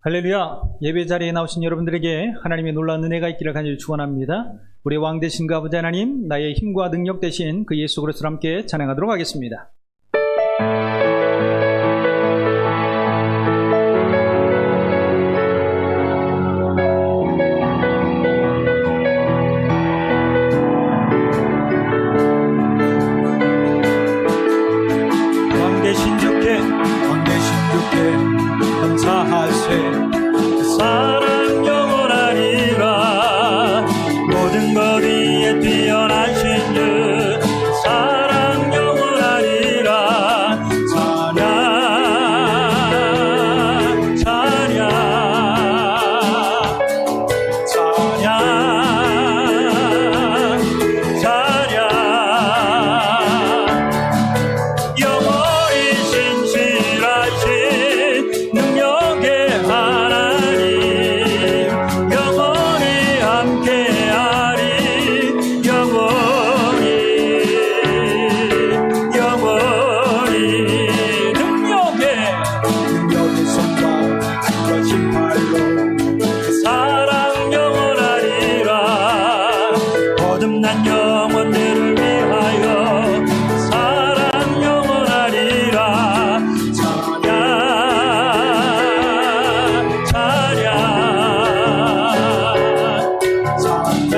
할렐루야. 예배 자리에 나오신 여러분들에게 하나님의 놀라운 은혜가 있기를 간절히 축원합니다. 우리 왕 되신 그 아버지 하나님, 나의 힘과 능력 되신 그 예수 그리스도와 함께 찬양하도록 하겠습니다. 왕 되신 주께 감사하세. 사랑 영원하리라. 모든 것 위에 뛰어나신 주 사랑 영원하리라. 찬양 찬양 찬양 찬양. 영원히 신실하신 능력의 하나님, 영원히 함께하리. 영원히 능력의 손과 거친 팔로 사랑 영원하리라. 거듭난 영혼들을 위하여 사랑 영원하리라. 찬양 찬양 찬양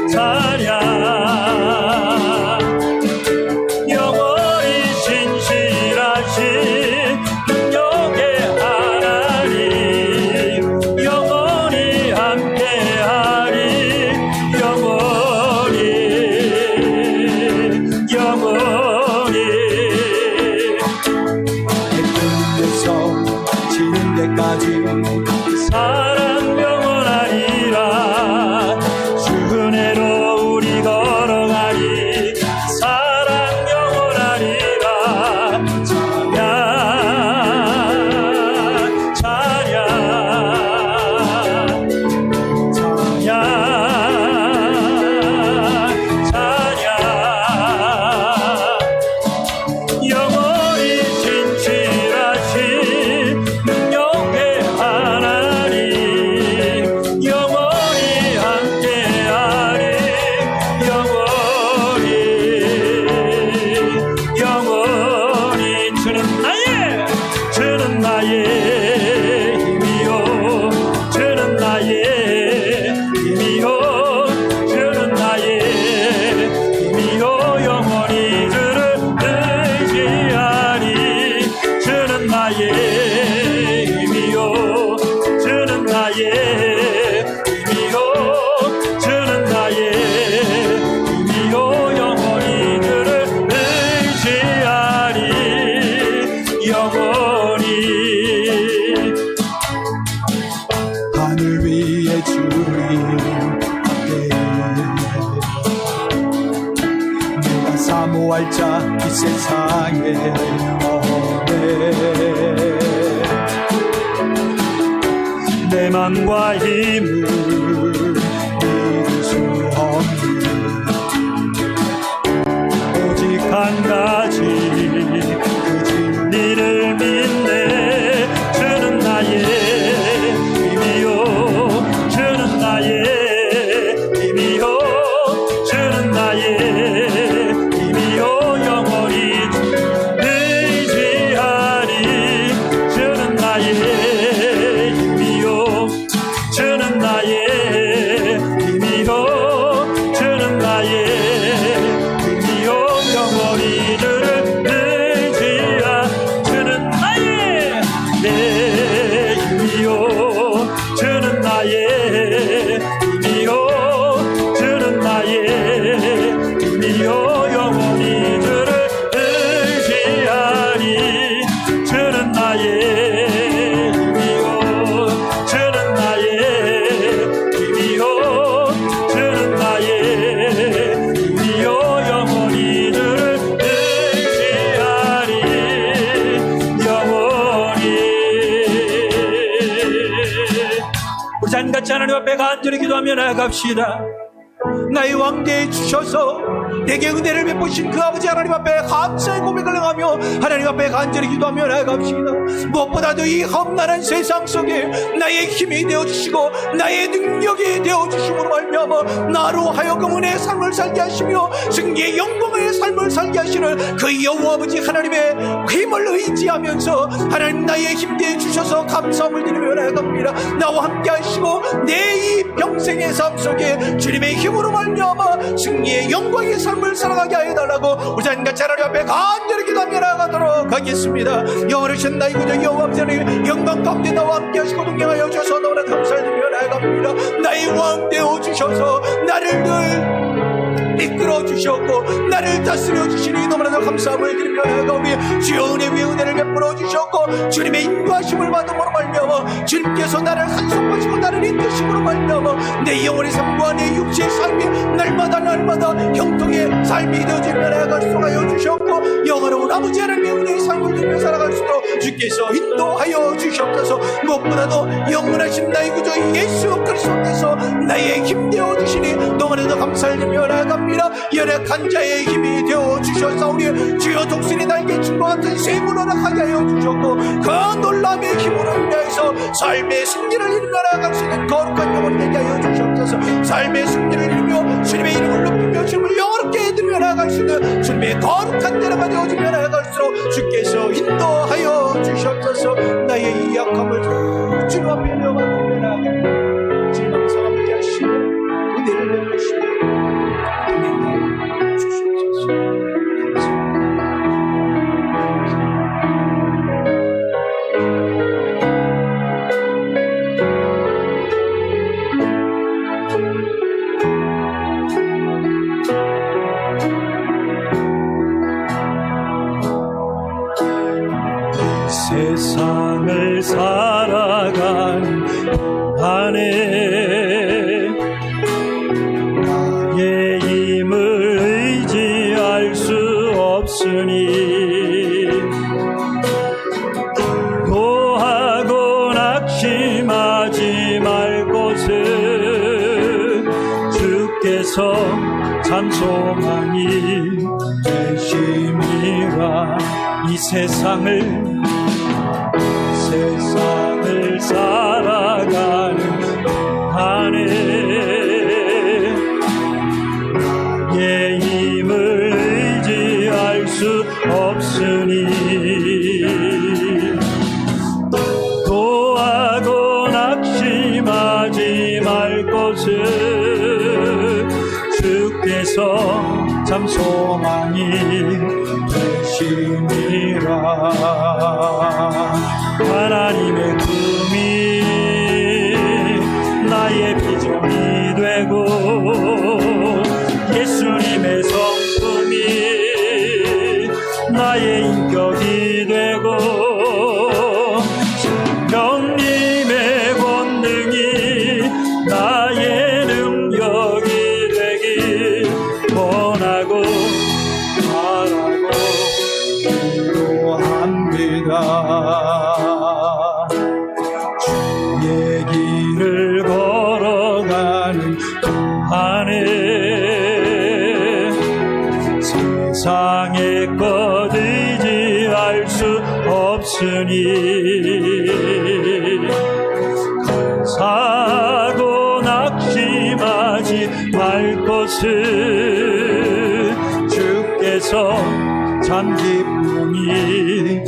찬양. 영원히 신실하신 능력의 하나님, 영원히 함께하리. 영원히 끝에서 지는 데까지 사랑 영원하리라. 주 은혜로 우리 걸어가리. 사랑 영원하리라. 찬양 찬양 찬양 찬양. 영원히 진실하신 능력의 하나님, 영원히 함께하리. 영원히 주는 나의 힘이요. 주는 나의 힘이요. 주는 나의 힘이요. 영원히 주를 의지하리. 주는 나의 힘이요. 주는 나의 힘이요. 주는 나의 힘이요. 영원히 주를 의지하리. 영원히. 하늘 위에 주님 내가 사모할 자 이 세상에 없네. 내 맘과 힘을 믿을 수 없는 오직 한 가지 그 진리를 믿네. 주는 나의 힘이요. 주는 나의 힘이요. 주는 나의 힘이요. 영원히 의지하리. 주는 나의 힘이요. 주는 나의 힘이요. 주는 나의 힘이요. 영원히 주를 의지하. 주는 나의 내 힘이요. 주는 나의 힘이요. 주는 나의 힘이요. 영원히 주를 의지하리. 주는 나의 힘이요. 주는 나의 힘이요. 주는 나의 힘이요. 영원히 주를 의지하리. 영원히. 우리 산같이 하나님 앞에 간절히 기도하며 나아갑시다. 나의 왕 되어 주셔서 내게 은혜를 베푸신 그 아버지 하나님 앞에 감사의 고백을 행하며 하나님 앞에 간절히 기도하며 나아갑시다. 무엇보다도 이 험난한 세상 속에 나의 힘이 되어주시고 나의 능력이 되어주심으로 말미암아 나로 하여금 은혜의 삶을 살게 하시며 승리의 영광의 삶을 살게 하시는 그 여호와 아버지 하나님의 힘을 의지하면서 하나님 나의 힘 되어 주셔서 감사함을 드리며 나아갑니다. 나와 함께 하시고 내 이 평생의 삶 속에 주님의 힘으로 말미암아 승리의 영광의 삶을 살아가게 하여 달라고 우리 같이 하나님 앞에 간절히 기도하며 나아가도록 하겠습니다. 영원하신 나의 구주 여호와 아버지 하나님 영광 가운데 나와 함께 하시고 동행하여 주셔서 너무나 감사드리며 나아갑니다. 나의 왕 되어 주셔서 나를 늘 이끌어 주셨고 나를 다스려 주시니 너무나도 감사함을 드리며 나아가오니 주여 은혜 위에 은혜를 베풀어 주셨고 주님의 인도하심을 받음으로 말미암아 주님께서 나를 한송하시고 나를 인도하심으로 말미암아 내 영혼의 삶과 내 육체의 삶이 날마다 형통의 삶이 되어지며 나아갈 수 하여 주셨고 영원한 아버지 하나님의 은혜의 삶을 누리며 살아갈 수 있도록 주께서 인도하여 주셨소서. 무엇보다도 영원하신 나의 구주 예수 그리스도께서 나의 힘 되어 주시니 너무나도 감사를 드리며 나아갑니다. 연약한 자의 힘이 되어 주셨사오니 주여 독수리 날개춤과 같은 셈을 허락하게 하여 주셨고 그 놀람의 힘으로 인하여서 삶의 승리를 이루며 나아갈 수 있는 거룩한 영혼이 되게 하여 주셨소서. 삶의 승리를 이루며 주님의 이름을 높이며 주님을 영원롭게 해드리며 나아갈 수 있는 주님의 거룩한 때라가 되어지며 나아갈수록 주께서 인도하여 주셨소서. 나의 이 약함을 주님 앞에 내어드리며 나아갑니다. 주님 감사하게 하시고 은혜를 베푸시고 세상을 살아가는 안에 나의 힘을 의지할 수 없으니 기도하고 낙심하지 말 것을 주께서 참 소망이 되심이라. 이 세상을 살아가는 안에 나의 힘을 의지할 수 없으니 기도하고 낙심하지 말 것을 주께서 참 소망이 되심이라. 하나님의 꿈이 나의 비전이 되고 예수님의 성품이 나의 인격이 되고 성령님의 권능이 나의 능력이 되길 원하고 바라고 기도합니다. 주의 길을 걸어가는 안에 세상의 것 의지할 수 없으니 감사하고 낙심하지 말 것을 주께서 참 기쁨이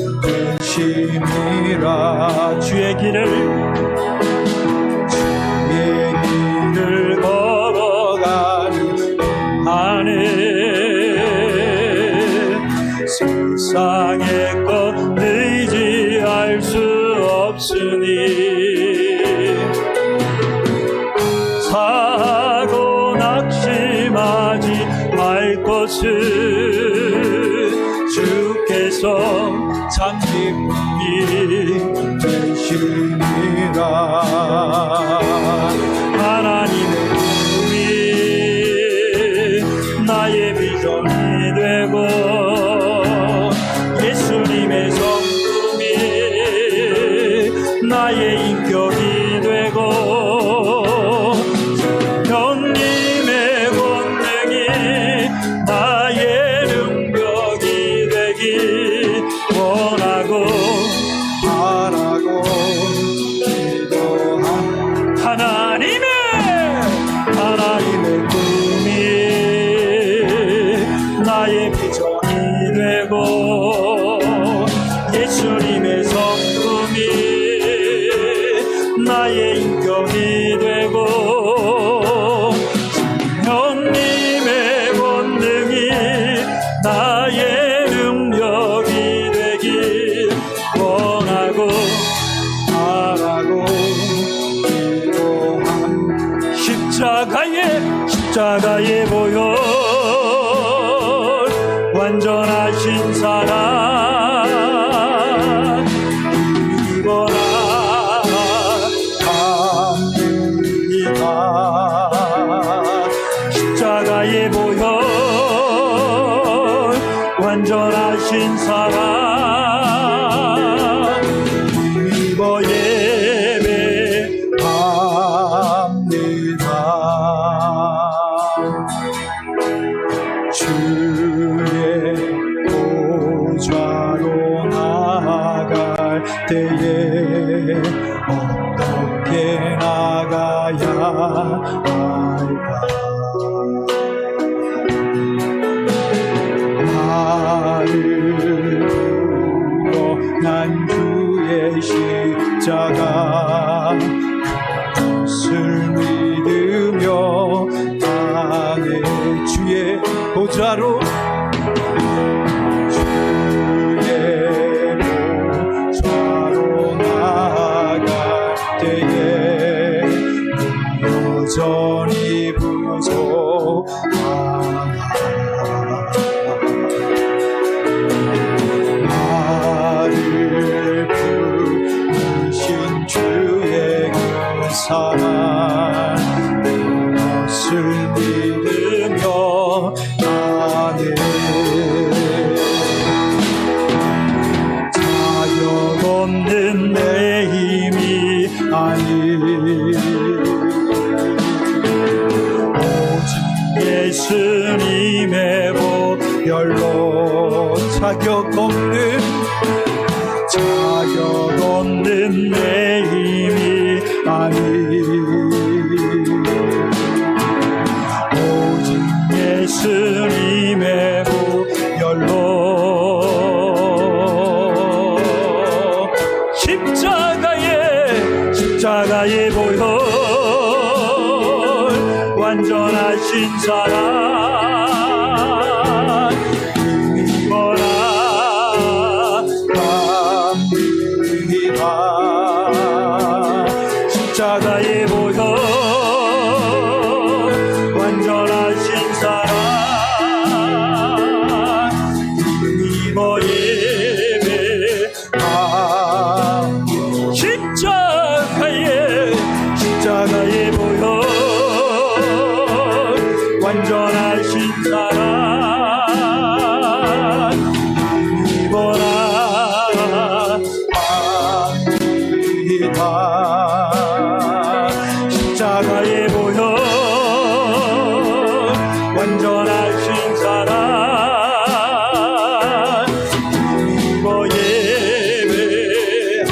되심이라. 주의 길을 걸어가는 안에 세상의 것 의지할 수 없으니 사고 낙심하지 말 것을 주께서 참 기쁨이 되심이라. 하나님의 꿈이 나의 비전이 되고 예수님의 성품이 나의 인격이 되고 성령님의 권능이 때에 어떻게 나가야 할까? 나를 난 주의 십자가 그것을 믿으며 땅의 주의 보좌로 주의 보좌로 나갈 때에 여전히 부족하나 나를 부르신 주의 그 사랑 그것을 믿으며 나는 자격 없는 내 힘이 아니 오직 예수님의 보혈로 자격 없는 내 힘이 아니 오직 예수님의 보혈로 십자가의 보혈 완전하신 사랑 힘입어라 갑니다 십자가의 보혈 완전하신 사랑 힘입어 예배합니다 십자가의 보혈 완전하신 사랑 입어라 합니다 십자가의 보혈 완전하신 사랑 입어 예배하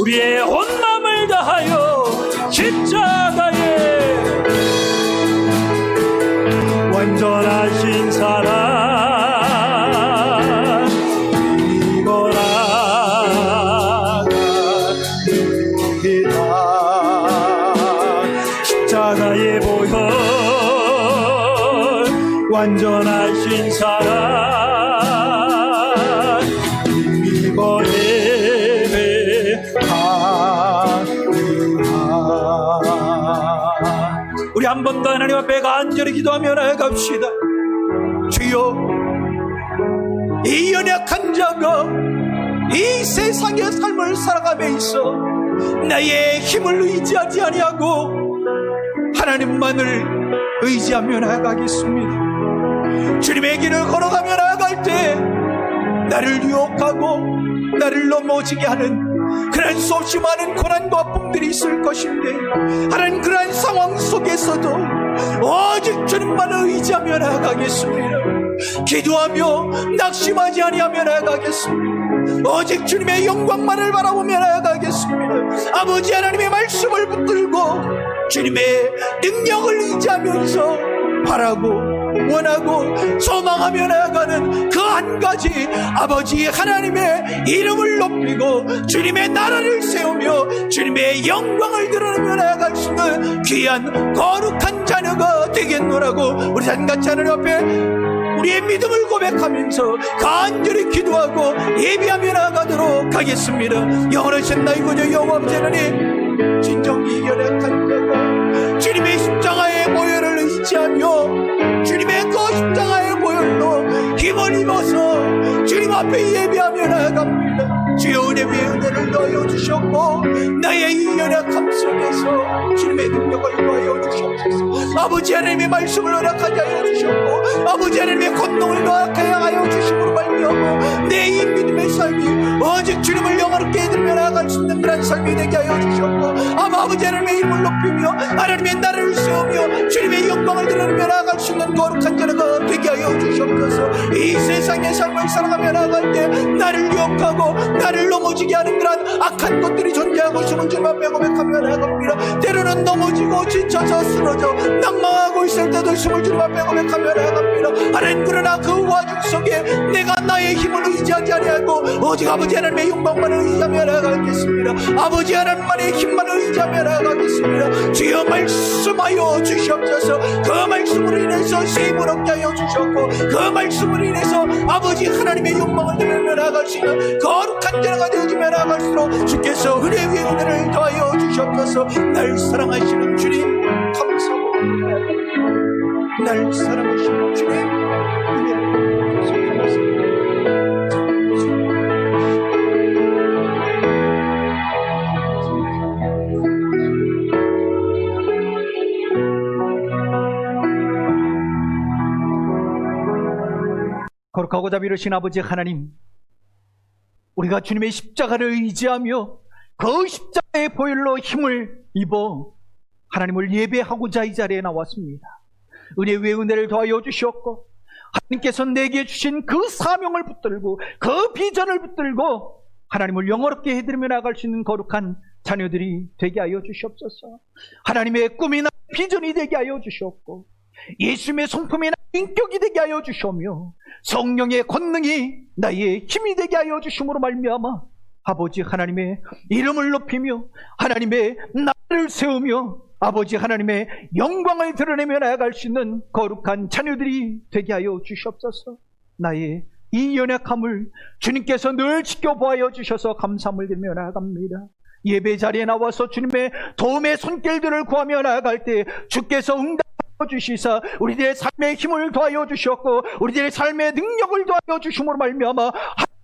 우리의 온 마음을 다하여 십자가에 완전하신 사랑 입어라 갑니다 십자가의 보혈 완전하신 사랑 입어 우리 한 번 더 하나님 앞에 간절히 기도하며 나아갑시다. 주여, 이 연약한 자가 이 세상의 삶을 살아감에 있어 나의 힘을 의지하지 아니하고 하나님만을 의지하며 나아가겠습니다. 주님의 길을 걸어가며 나아갈 때 나를 유혹하고 나를 넘어지게 하는 그런 수없이 많은 고난과 아픔들이 있을 것인데 하나님 그러한 상황 속에서도 오직 주님만을 의지하며 나아가겠습니다. 기도하며 낙심하지 아니하며 나아가겠습니다. 오직 주님의 영광만을 바라보며 나아가겠습니다. 아버지 하나님의 말씀을 붙들고 주님의 능력을 의지하면서 바라고 원하고 소망하며 나아가는 그 한 가지 아버지 하나님의 이름을 높이고 주님의 나라를 세우며 주님의 영광을 드러내며 나아갈 수 있는 귀한 거룩한 자녀가 되겠노라고 우리 산같이 하나님 앞에 우리의 믿음을 고백하면서 간절히 기도하고 예비하며 나아가도록 하겠습니다. 영원하신 나의 구주 여호와 아버지 하나님, 진정이 연약한 자가 주님의 십자가의 보혈을 의지하며 주님의 그 십자가의 보혈로 힘을 입어서 주님 앞에 예비하며 나아갑니다. 주여, 은혜 위에 은혜를 더하여 주셨고 나의 이 연약함 속에서 주님의 능력을 더하여 주시옵소서. 아버지 하나님의 말씀을 허락하게 하여 주셨고 아버지 하나님의 권능을 허락하게 하여 주심으로 말미암아 내 이 믿음의 삶이 오직 주님을 영화롭게 해드리며 나아갈 수 있는 그런 삶이 되게 하여 주셨고 아버지 하나님의 이름을 높이며 하나님의 나라를 세우며 주님의 영광을 드러내며 나아갈 수 있는 거룩한 자녀가 되게 하여 주시옵소서. 이 세상의 삶을 살아가며 나아갈 때 나를 유혹하고 나를 넘어지게 하는 그러한 악한 것들이 존재하고 있음을 주님 앞에 고백하며 나아갑니다. 때로는 넘어지고 지쳐서 쓰러져 낭망하고 있을 때도 있음을 주님 앞에 고백하며 나아갑니다. 하나님, 그러나 그 와중 속에 내가 나의 힘을 의지하지 아니하고 오직 아버지 하나님의 영광만을 의지하며 나아가겠습니다. 아버지 하나님만의 힘만을 의지하며 나아가겠습니다. 주여 말씀하여 주시옵소서. 그 말씀으로 인해서 세임을 얻게 하여 주셨고 그 말씀으로 인해서 아버지 하나님의 영광을 드리며 나아갈 수 있는 거룩한 자가 되어지며 나아갈수록 주께서 은혜 위에 은혜를 더하여 주시옵소서. 날 사랑하시는 주님 감사합니다. 날 사랑하시는 주님 은혜를 주시옵소서. 거룩하고 자비로우신 아버지 하나님, 우리가 주님의 십자가를 의지하며 그 십자가의 보혈로 힘을 입어 하나님을 예배하고자 이 자리에 나왔습니다. 은혜 위에 은혜를 더하여 주시옵고 하나님께서 내게 주신 그 사명을 붙들고 그 비전을 붙들고 하나님을 영어롭게 해드리며 나아갈 수 있는 거룩한 자녀들이 되게 하여 주시옵소서. 하나님의 꿈이나 비전이 되게 하여 주시옵고 예수님의 성품이나 인격이 되게 하여 주시오며 성령의 권능이 나의 힘이 되게 하여 주심으로 말미암아 아버지 하나님의 이름을 높이며 하나님의 나라를 세우며 아버지 하나님의 영광을 드러내며 나아갈 수 있는 거룩한 자녀들이 되게 하여 주시옵소서. 나의 이 연약함을 주님께서 늘 지켜보아 주셔서 감사함을 드리며 나아갑니다. 예배 자리에 나와서 주님의 도움의 손길들을 구하며 나아갈 때 주께서 응답하여 주시사 우리들의 삶의 힘을 더하여 주셨고 우리들의 삶의 능력을 더하여 주심으로 말미암아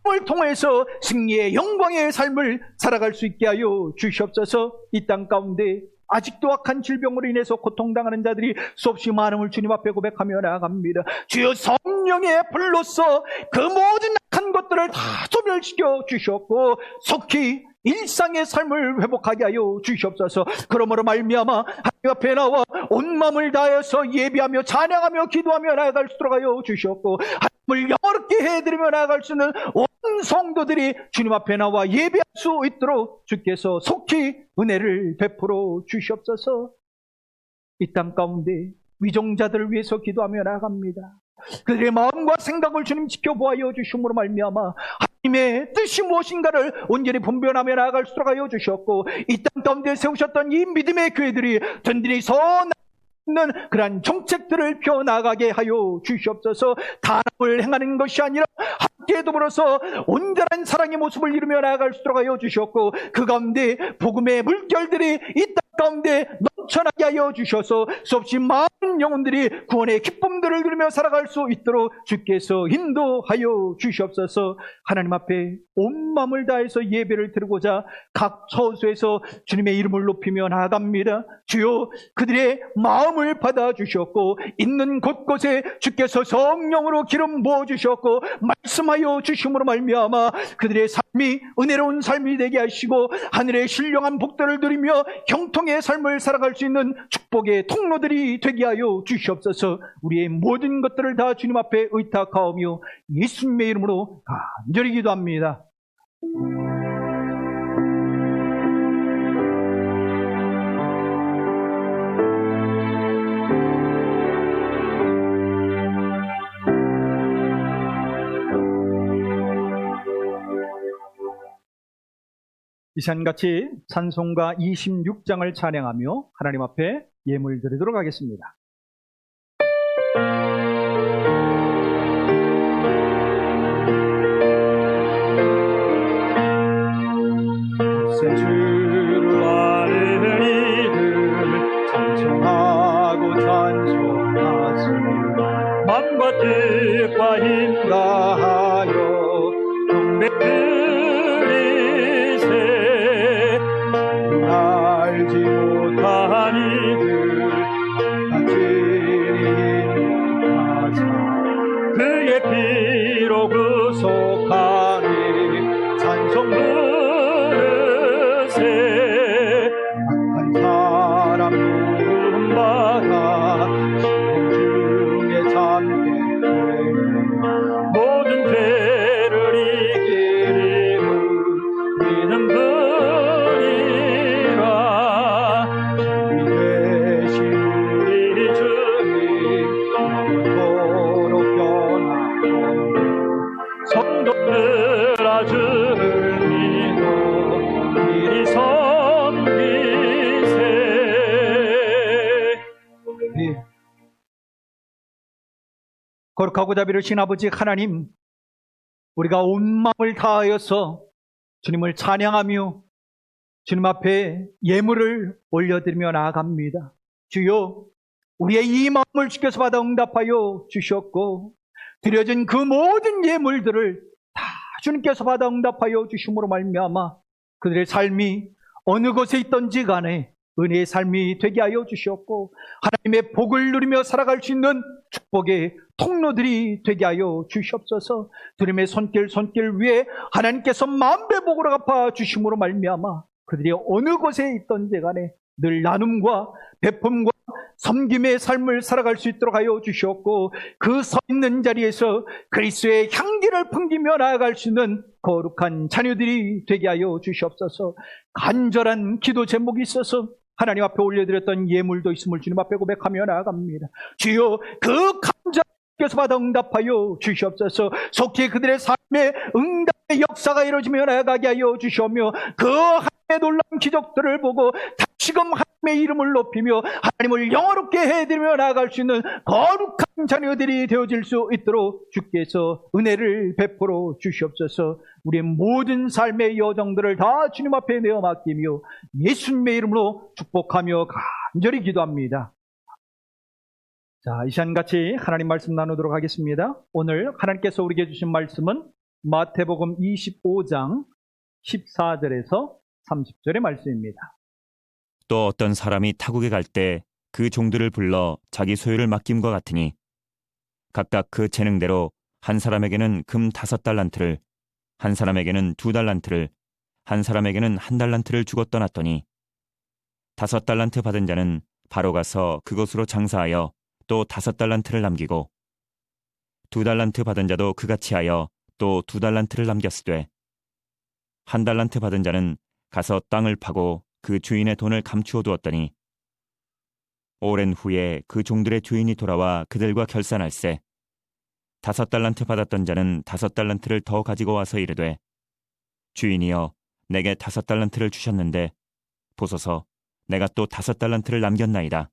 하나님을 통해서 승리의 영광의 삶을 살아갈 수 있게 하여 주시옵소서. 이 땅 가운데 아직도 악한 질병으로 인해서 고통당하는 자들이 수없이 많음을 주님 앞에 고백하며 나아갑니다. 주여 성령의 불로서 그 모든 악한 것들을 다 소멸시켜 주셨고 속히 일상의 삶을 회복하게 하여 주시옵소서. 그러므로 말미암아 하나님 앞에 나와 온 마음을 다해서 예비하며 찬양하며 기도하며 나아갈 수 있도록 하여 주시옵고 하나님을 영어롭게 해드리며 나아갈 수 있는 온 성도들이 주님 앞에 나와 예배할 수 있도록 주께서 속히 은혜를 베풀어 주시옵소서. 이 땅 가운데 위정자들을 위해서 기도하며 나아갑니다. 그들의 마음과 생각을 주님 지켜보아여 주심으로 말미암아 하나님의 뜻이 무엇인가를 온전히 분별하며 나아갈 수 있도록 하여 주셨고 이 땅 가운데 세우셨던 이 믿음의 교회들이 든든히 서 있는 그러한 정책들을 펴나가게 하여 주시옵소서. 단합을 행하는 것이 아니라 함께 더불어서 온전한 사랑의 모습을 이루며 나아갈 수 있도록 하여 주셨고 그 가운데 복음의 물결들이 이 땅 가운데 넘쳐나게 하여 주셔서 수없이 많은 영혼들이 구원의 기쁨들을 누리며 살아갈 수 있도록 주께서 인도하여 주시옵소서. 하나님 앞에 온 마음을 다해서 예배를 드리고자 각 처소에서 주님의 이름을 높이며 나아갑니다. 주여 그들의 마음을 받아주셨고 있는 곳곳에 주께서 성령으로 기름 부어주셨고 말씀하여 주심으로 말미암아 그들의 삶이 은혜로운 삶이 되게 하시고 하늘의 신령한 복들을 누리며 형통의 삶을 살아갈 수 있는 축복의 통로들이 되게 하여 주시옵소서. 우리의 모든 것들을 다 주님 앞에 의탁하오며 예수님의 이름으로 간절히 기도합니다. 이 시간같이 찬송가 26장을 찬양하며 하나님 앞에 예물 드리도록 하겠습니다. 주를 아는 이름을 찬송하고 찬송하시며 맘과 뜻과 힘다하여 경배드리세. 알지 못한 이들 가지니 그의 피로 구속하니 찬송 부르세. 악한 사람 구원받아 삼으리라. 주님 되신 우리 주님 영원토록 변함없는 성도들 아주를 믿어 미리 섬기세. 네. 거룩하고 자비로우신 아버지 하나님, 우리가 온 마음을 다하여서 주님을 찬양하며 주님 앞에 예물을 올려드리며 나아갑니다. 주여, 우리의 이 마음을 주께서 받아 응답하여 주셨고 드려진 그 모든 예물들을 다 주님께서 받아 응답하여 주심으로 말미암아 그들의 삶이 어느 곳에 있던지 간에 은혜의 삶이 되게 하여 주셨고 하나님의 복을 누리며 살아갈 수 있는 축복의 통로들이 되게 하여 주시옵소서. 주님의 손길 위에 하나님께서 만배 복으로 갚아 주심으로 말미암아 그들이 어느 곳에 있던지 간에 늘 나눔과 베품과 섬김의 삶을 살아갈 수 있도록 하여 주시옵고 그 서 있는 자리에서 그리스도의 향기를 풍기며 나아갈 수 있는 거룩한 자녀들이 되게 하여 주시옵소서. 간절한 기도 제목이 있어서 하나님 앞에 올려드렸던 예물도 있음을 주님 앞에 고백하며 나아갑니다. 주여, 그 감자께서 받아 응답하여 주시옵소서. 속히 그들의 삶에 응답의 역사가 이루어지며 나아가게 하여 주시오며 그 하나님의 놀라운 기적들을 보고 다시금 하나님의 이름을 높이며 하나님을 영화롭게 해드리며 나아갈 수 있는 거룩한 자녀들이 되어질 수 있도록 주께서 은혜를 베풀어 주시옵소서. 우리의 모든 삶의 여정들을 다 주님 앞에 내어 맡기며 예수님의 이름으로 축복하며 간절히 기도합니다. 자, 이 시간 같이 하나님 말씀 나누도록 하겠습니다. 오늘 하나님께서 우리에게 주신 말씀은 마태복음 25장 14절에서 30절의 말씀입니다. 또 어떤 사람이 타국에 갈 때 그 종들을 불러 자기 소유를 맡김과 같으니 각각 그 재능대로 한 사람에게는 금 5달란트를, 한 사람에게는 2달란트를, 한 사람에게는 1달란트를 주고 떠났더니 5달란트 받은 자는 바로 가서 그것으로 장사하여 또 5달란트를 남기고 2달란트 받은 자도 그같이 하여 또 2달란트를 남겼으되 1달란트 받은 자는 가서 땅을 파고 그 주인의 돈을 감추어 두었더니 오랜 후에 그 종들의 주인이 돌아와 그들과 결산할세 5달란트 받았던 자는 5달란트를 더 가지고 와서 이르되 주인이여 내게 5달란트를 주셨는데 보소서 내가 또 5달란트를 남겼나이다.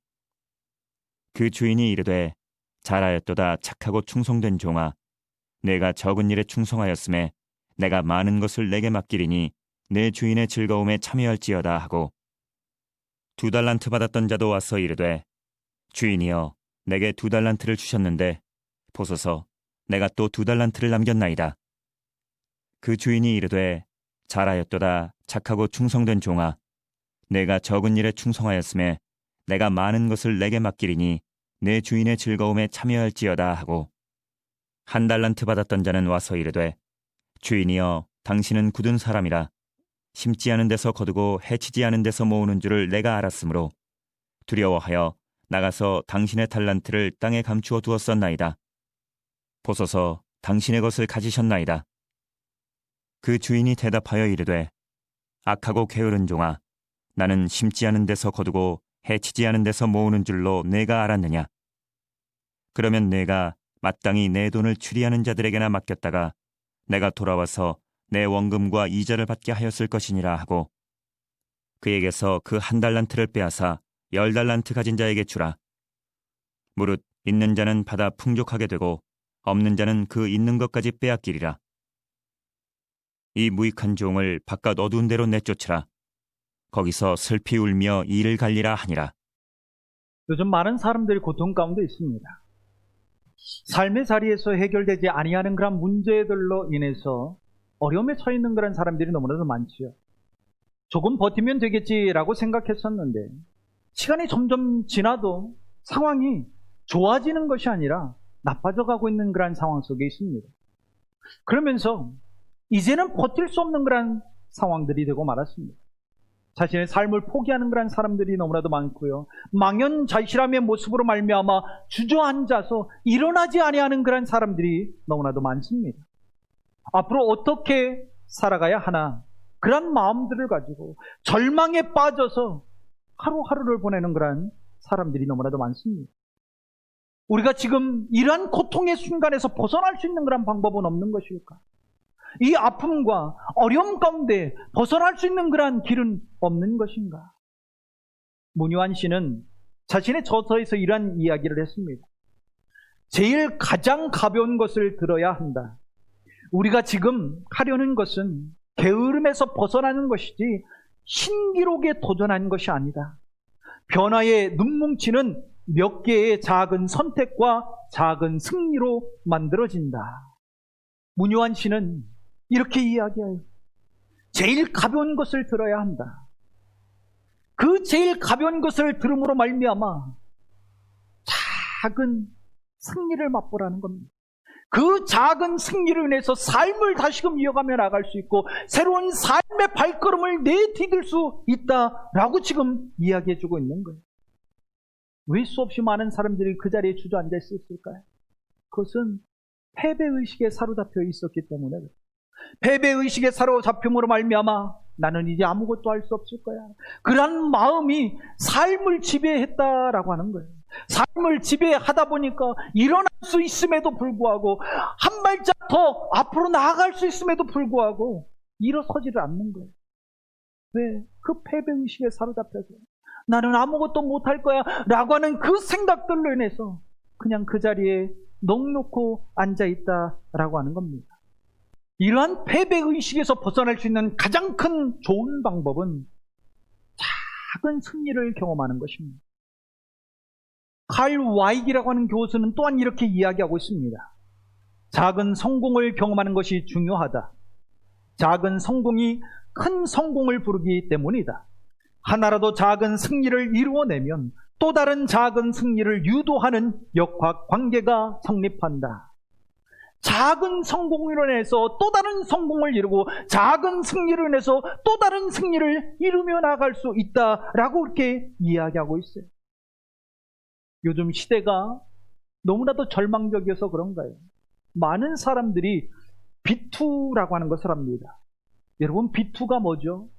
그 주인이 이르되 잘하였도다 착하고 충성된 종아 내가 적은 일에 충성하였음에 내가 많은 것을 내게 맡기리니 내 주인의 즐거움에 참여할지어다 하고 2달란트 받았던 자도 와서 이르되 주인이여 내게 2달란트를 주셨는데 보소서 내가 또 2달란트를 남겼나이다. 그 주인이 이르되 잘하였도다 착하고 충성된 종아 내가 적은 일에 충성하였음에 내가 많은 것을 내게 맡기리니 내 주인의 즐거움에 참여할지어다 하고 1달란트 받았던 자는 와서 이르되 주인이여 당신은 굳은 사람이라 심지 않은 데서 거두고 해치지 않은 데서 모으는 줄을 내가 알았으므로 두려워하여 나가서 당신의 달란트를 땅에 감추어 두었었나이다. 보소서 당신의 것을 가지셨나이다. 그 주인이 대답하여 이르되 악하고 게으른 종아 나는 심지 않은 데서 거두고 해치지 않은 데서 모으는 줄로 내가 알았느냐. 그러면 내가 마땅히 내 돈을 추리하는 자들에게나 맡겼다가 내가 돌아와서 내 원금과 이자를 받게 하였을 것이니라 하고 그에게서 그 1달란트를 빼앗아 10달란트 가진 자에게 주라. 무릇 있는 자는 받아 풍족하게 되고 없는 자는 그 있는 것까지 빼앗기리라. 이 무익한 종을 바깥 어두운 데로 내쫓으라. 거기서 슬피 울며 이를 갈리라 하니라. 요즘 많은 사람들이 고통 가운데 있습니다. 삶의 자리에서 해결되지 아니하는 그런 문제들로 인해서 어려움에 처해 있는 그런 사람들이 너무나도 많지요. 조금 버티면 되겠지라고 생각했었는데 시간이 점점 지나도 상황이 좋아지는 것이 아니라 나빠져 가고 있는 그런 상황 속에 있습니다. 그러면서 이제는 버틸 수 없는 그런 상황들이 되고 말았습니다. 자신의 삶을 포기하는 그런 사람들이 너무나도 많고요. 망연자실함의 모습으로 말미암아 주저앉아서 일어나지 아니하는 그런 사람들이 너무나도 많습니다. 앞으로 어떻게 살아가야 하나 그런 마음들을 가지고 절망에 빠져서 하루하루를 보내는 그런 사람들이 너무나도 많습니다. 우리가 지금 이러한 고통의 순간에서 벗어날 수 있는 그런 방법은 없는 것일까? 이 아픔과 어려움 가운데 벗어날 수 있는 그러한 길은 없는 것인가? 문효한 씨는 자신의 저서에서 이러한 이야기를 했습니다. 제일 가장 가벼운 것을 들어야 한다. 우리가 지금 하려는 것은 게으름에서 벗어나는 것이지 신기록에 도전하는 것이 아니다. 변화의 눈뭉치는 몇 개의 작은 선택과 작은 승리로 만들어진다. 문효한 씨는 이렇게 이야기해요. 제일 가벼운 것을 들어야 한다. 그 제일 가벼운 것을 들음으로 말미암아 작은 승리를 맛보라는 겁니다. 그 작은 승리를 인해서 삶을 다시금 이어가며 나갈 수 있고 새로운 삶의 발걸음을 내디딜 수 있다라고 지금 이야기해주고 있는 거예요. 왜 수없이 많은 사람들이 그 자리에 주저앉아 있었을까요? 그것은 패배의식에 사로잡혀 있었기 때문에 그래요. 패배의식에 사로잡힘으로 말미암아 나는 이제 아무것도 할 수 없을 거야. 그런 마음이 삶을 지배했다라고 하는 거예요. 삶을 지배하다 보니까 일어날 수 있음에도 불구하고 한 발짝 더 앞으로 나아갈 수 있음에도 불구하고 일어서지를 않는 거예요. 왜? 그 패배의식에 사로잡혀서 나는 아무것도 못할 거야 라고 하는 그 생각들로 인해서 그냥 그 자리에 넋놓고 앉아있다라고 하는 겁니다. 이러한 패배의식에서 벗어날 수 있는 가장 큰 좋은 방법은 작은 승리를 경험하는 것입니다. 칼 와이기라고 하는 교수는 또한 이렇게 이야기하고 있습니다. 작은 성공을 경험하는 것이 중요하다. 작은 성공이 큰 성공을 부르기 때문이다. 하나라도 작은 승리를 이루어내면 또 다른 작은 승리를 유도하는 역학 관계가 성립한다. 작은 성공으로 인해서 또 다른 성공을 이루고 작은 승리로 인해서 또 다른 승리를 이루며 나갈 수 있다라고 이렇게 이야기하고 있어요. 요즘 시대가 너무나도 절망적이어서 그런가요? 많은 사람들이 B2라고 하는 것을 합니다. 여러분, B2가 뭐죠?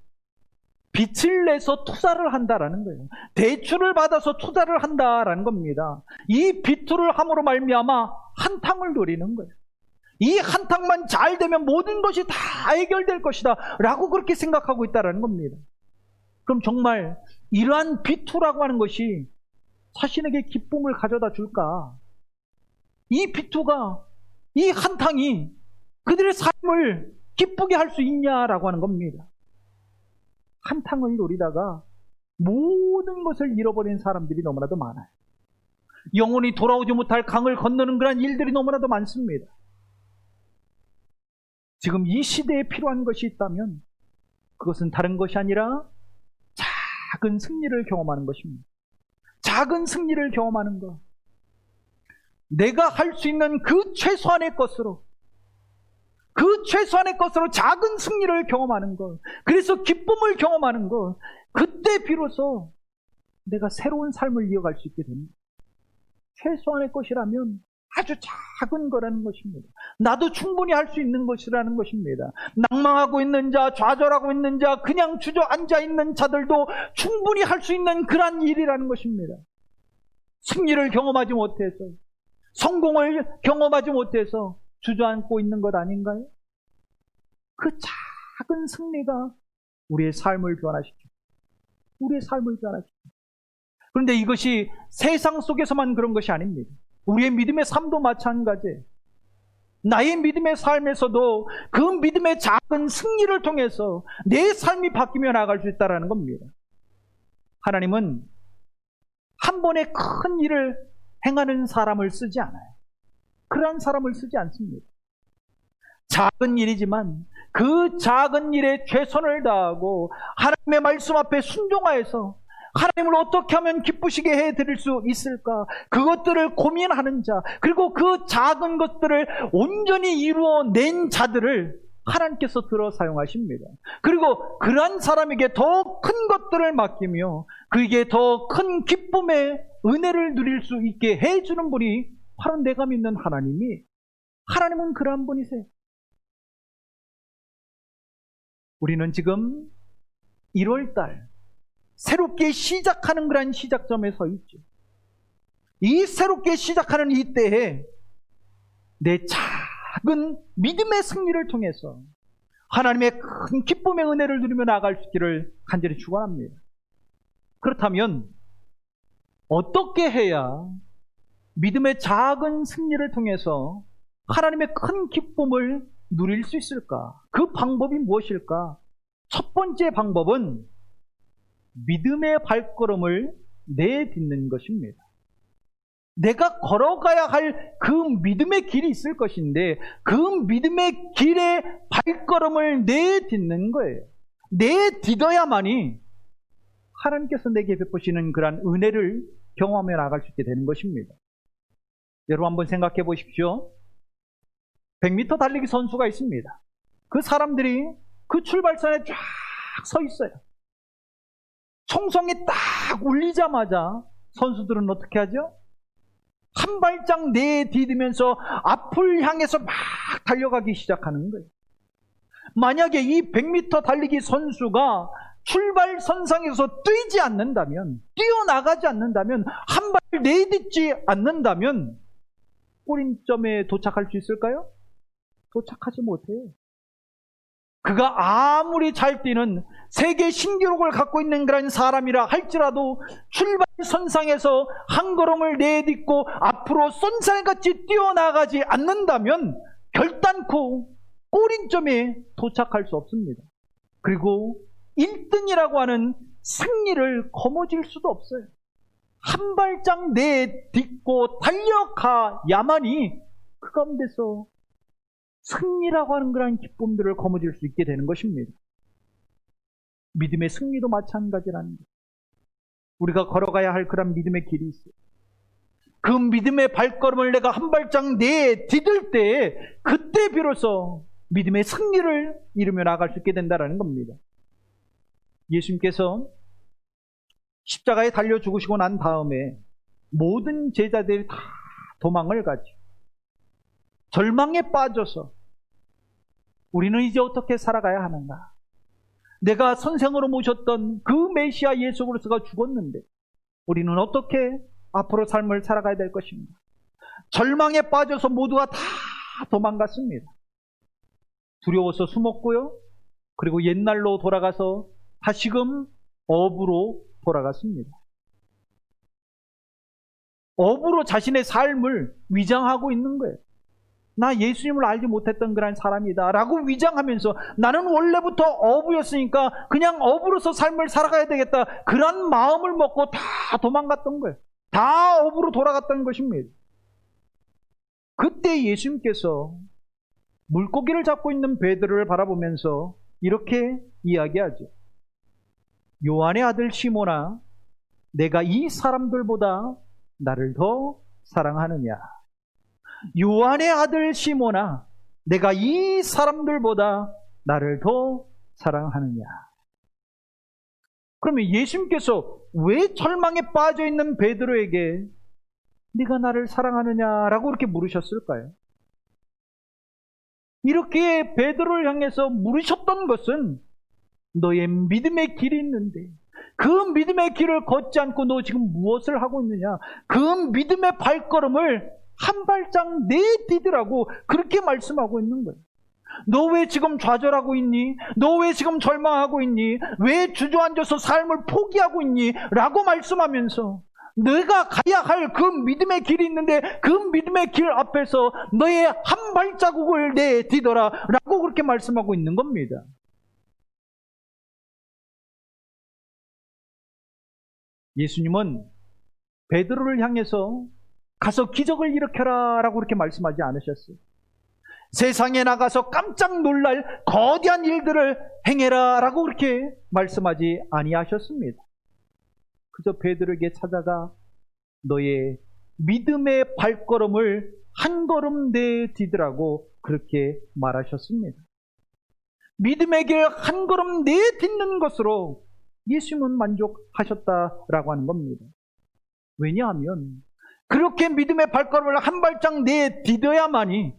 빚을 내서 투자를 한다라는 거예요. 대출을 받아서 투자를 한다라는 겁니다. 이 B2를 함으로 말미암아 한탕을 노리는 거예요. 이 한탕만 잘 되면 모든 것이 다 해결될 것이다 라고 그렇게 생각하고 있다는 겁니다. 그럼 정말 이러한 B2라고 하는 것이 자신에게 기쁨을 가져다 줄까? 이 B2가, 이 한탕이 그들의 삶을 기쁘게 할 수 있냐라고 하는 겁니다. 한탕을 노리다가 모든 것을 잃어버린 사람들이 너무나도 많아요. 영원히 돌아오지 못할 강을 건너는 그런 일들이 너무나도 많습니다. 지금 이 시대에 필요한 것이 있다면 그것은 다른 것이 아니라 작은 승리를 경험하는 것입니다. 작은 승리를 경험하는 것. 내가 할 수 있는 그 최소한의 것으로, 그 최소한의 것으로 작은 승리를 경험하는 것. 그래서 기쁨을 경험하는 것. 그때 비로소 내가 새로운 삶을 이어갈 수 있게 됩니다. 최소한의 것이라면 아주 작은 거라는 것입니다. 나도 충분히 할 수 있는 것이라는 것입니다. 낭망하고 있는 자, 좌절하고 있는 자, 그냥 주저앉아 있는 자들도 충분히 할 수 있는 그러한 일이라는 것입니다. 승리를 경험하지 못해서, 성공을 경험하지 못해서 주저앉고 있는 것 아닌가요? 그 작은 승리가 우리의 삶을 변화시킵니다. 우리의 삶을 변화시킵니다. 그런데 이것이 세상 속에서만 그런 것이 아닙니다. 우리의 믿음의 삶도 마찬가지예요. 나의 믿음의 삶에서도 그 믿음의 작은 승리를 통해서 내 삶이 바뀌며 나아갈 수 있다는 겁니다. 하나님은 한 번에 큰 일을 행하는 사람을 쓰지 않아요. 그러한 사람을 쓰지 않습니다. 작은 일이지만 그 작은 일에 최선을 다하고 하나님의 말씀 앞에 순종하여서 하나님을 어떻게 하면 기쁘시게 해드릴 수 있을까? 그것들을 고민하는 자, 그리고 그 작은 것들을 온전히 이루어낸 자들을 하나님께서 들어 사용하십니다. 그리고 그러한 사람에게 더 큰 것들을 맡기며 그에게 더 큰 기쁨의 은혜를 누릴 수 있게 해주는 분이 바로 내가 믿는 하나님은 그러한 분이세요. 우리는 지금 1월달 새롭게 시작하는 그런 시작점에 서 있죠. 이 새롭게 시작하는 이때에 내 작은 믿음의 승리를 통해서 하나님의 큰 기쁨의 은혜를 누리며 나아갈 수 있기를 간절히 축원합니다. 그렇다면 어떻게 해야 믿음의 작은 승리를 통해서 하나님의 큰 기쁨을 누릴 수 있을까? 그 방법이 무엇일까? 첫 번째 방법은 믿음의 발걸음을 내딛는 것입니다. 내가 걸어가야 할 그 믿음의 길이 있을 것인데 그 믿음의 길의 발걸음을 내딛는 거예요. 내딛어야만이 하나님께서 내게 베푸시는 그러한 은혜를 경험해 나갈 수 있게 되는 것입니다. 여러분 한번 생각해 보십시오. 100m 달리기 선수가 있습니다. 그 사람들이 그 출발선에 쫙 서 있어요. 총성이 딱 울리자마자 선수들은 어떻게 하죠? 한 발짝 내디디면서 앞을 향해서 막 달려가기 시작하는 거예요. 만약에 이 100m 달리기 선수가 출발선상에서 뛰지 않는다면, 뛰어나가지 않는다면, 한 발 내딛지 않는다면 꼬림점에 도착할 수 있을까요? 도착하지 못해요. 그가 아무리 잘 뛰는 세계 신기록을 갖고 있는 그런 사람이라 할지라도 출발선상에서 한 걸음을 내딛고 앞으로 쏜살같이 뛰어나가지 않는다면 결단코 꼬림점에 도착할 수 없습니다. 그리고 1등이라고 하는 승리를 거머쥘 수도 없어요. 한 발짝 내딛고 달려가야만이 그 가운데서 승리라고 하는 그런 기쁨들을 거머쥘 수 있게 되는 것입니다. 믿음의 승리도 마찬가지라는 것. 우리가 걸어가야 할 그런 믿음의 길이 있어요. 그 믿음의 발걸음을 내가 한 발짝 내디딜 때 그때 비로소 믿음의 승리를 이루며 나아갈 수 있게 된다는 겁니다. 예수님께서 십자가에 달려 죽으시고 난 다음에 모든 제자들이 다 도망을 가죠. 절망에 빠져서 우리는 이제 어떻게 살아가야 하는가? 내가 선생으로 모셨던 그 메시아 예수 그리스도가 죽었는데 우리는 어떻게 앞으로 삶을 살아가야 될 것인가? 절망에 빠져서 모두가 다 도망갔습니다. 두려워서 숨었고요. 그리고 옛날로 돌아가서 다시금 업으로 돌아갔습니다. 업으로 자신의 삶을 위장하고 있는 거예요. 나 예수님을 알지 못했던 그런 사람이다 라고 위장하면서 나는 원래부터 어부였으니까 그냥 어부로서 삶을 살아가야 되겠다, 그런 마음을 먹고 다 도망갔던 거예요. 다 어부로 돌아갔던 것입니다. 그때 예수님께서 물고기를 잡고 있는 베드로를 바라보면서 이렇게 이야기하죠. 요한의 아들 시몬아, 내가 이 사람들보다 나를 더 사랑하느냐? 요한의 아들 시몬아, 내가 이 사람들보다 나를 더 사랑하느냐? 그러면 예수님께서 왜 절망에 빠져 있는 베드로에게 네가 나를 사랑하느냐라고 이렇게 물으셨을까요? 이렇게 베드로를 향해서 물으셨던 것은 너의 믿음의 길이 있는데 그 믿음의 길을 걷지 않고 너 지금 무엇을 하고 있느냐? 그 믿음의 발걸음을 한 발짝 내디디라고 그렇게 말씀하고 있는 거예요. 너 왜 지금 좌절하고 있니? 너 왜 지금 절망하고 있니? 왜 주저앉아서 삶을 포기하고 있니? 라고 말씀하면서 내가 가야 할 그 믿음의 길이 있는데 그 믿음의 길 앞에서 너의 한 발자국을 내디뎌라 라고 그렇게 말씀하고 있는 겁니다. 예수님은 베드로를 향해서 가서 기적을 일으켜라 라고 그렇게 말씀하지 않으셨어요. 세상에 나가서 깜짝 놀랄 거대한 일들을 행해라 라고 그렇게 말씀하지 아니하셨습니다. 그저 베드로에게 찾아가 너의 믿음의 발걸음을 한 걸음 내디디라고 그렇게 말하셨습니다. 믿음의 길 한 걸음 내딛는 것으로 예수님은 만족하셨다라고 하는 겁니다. 왜냐하면 그렇게 믿음의 발걸음을 한 발짝 내디뎌야만이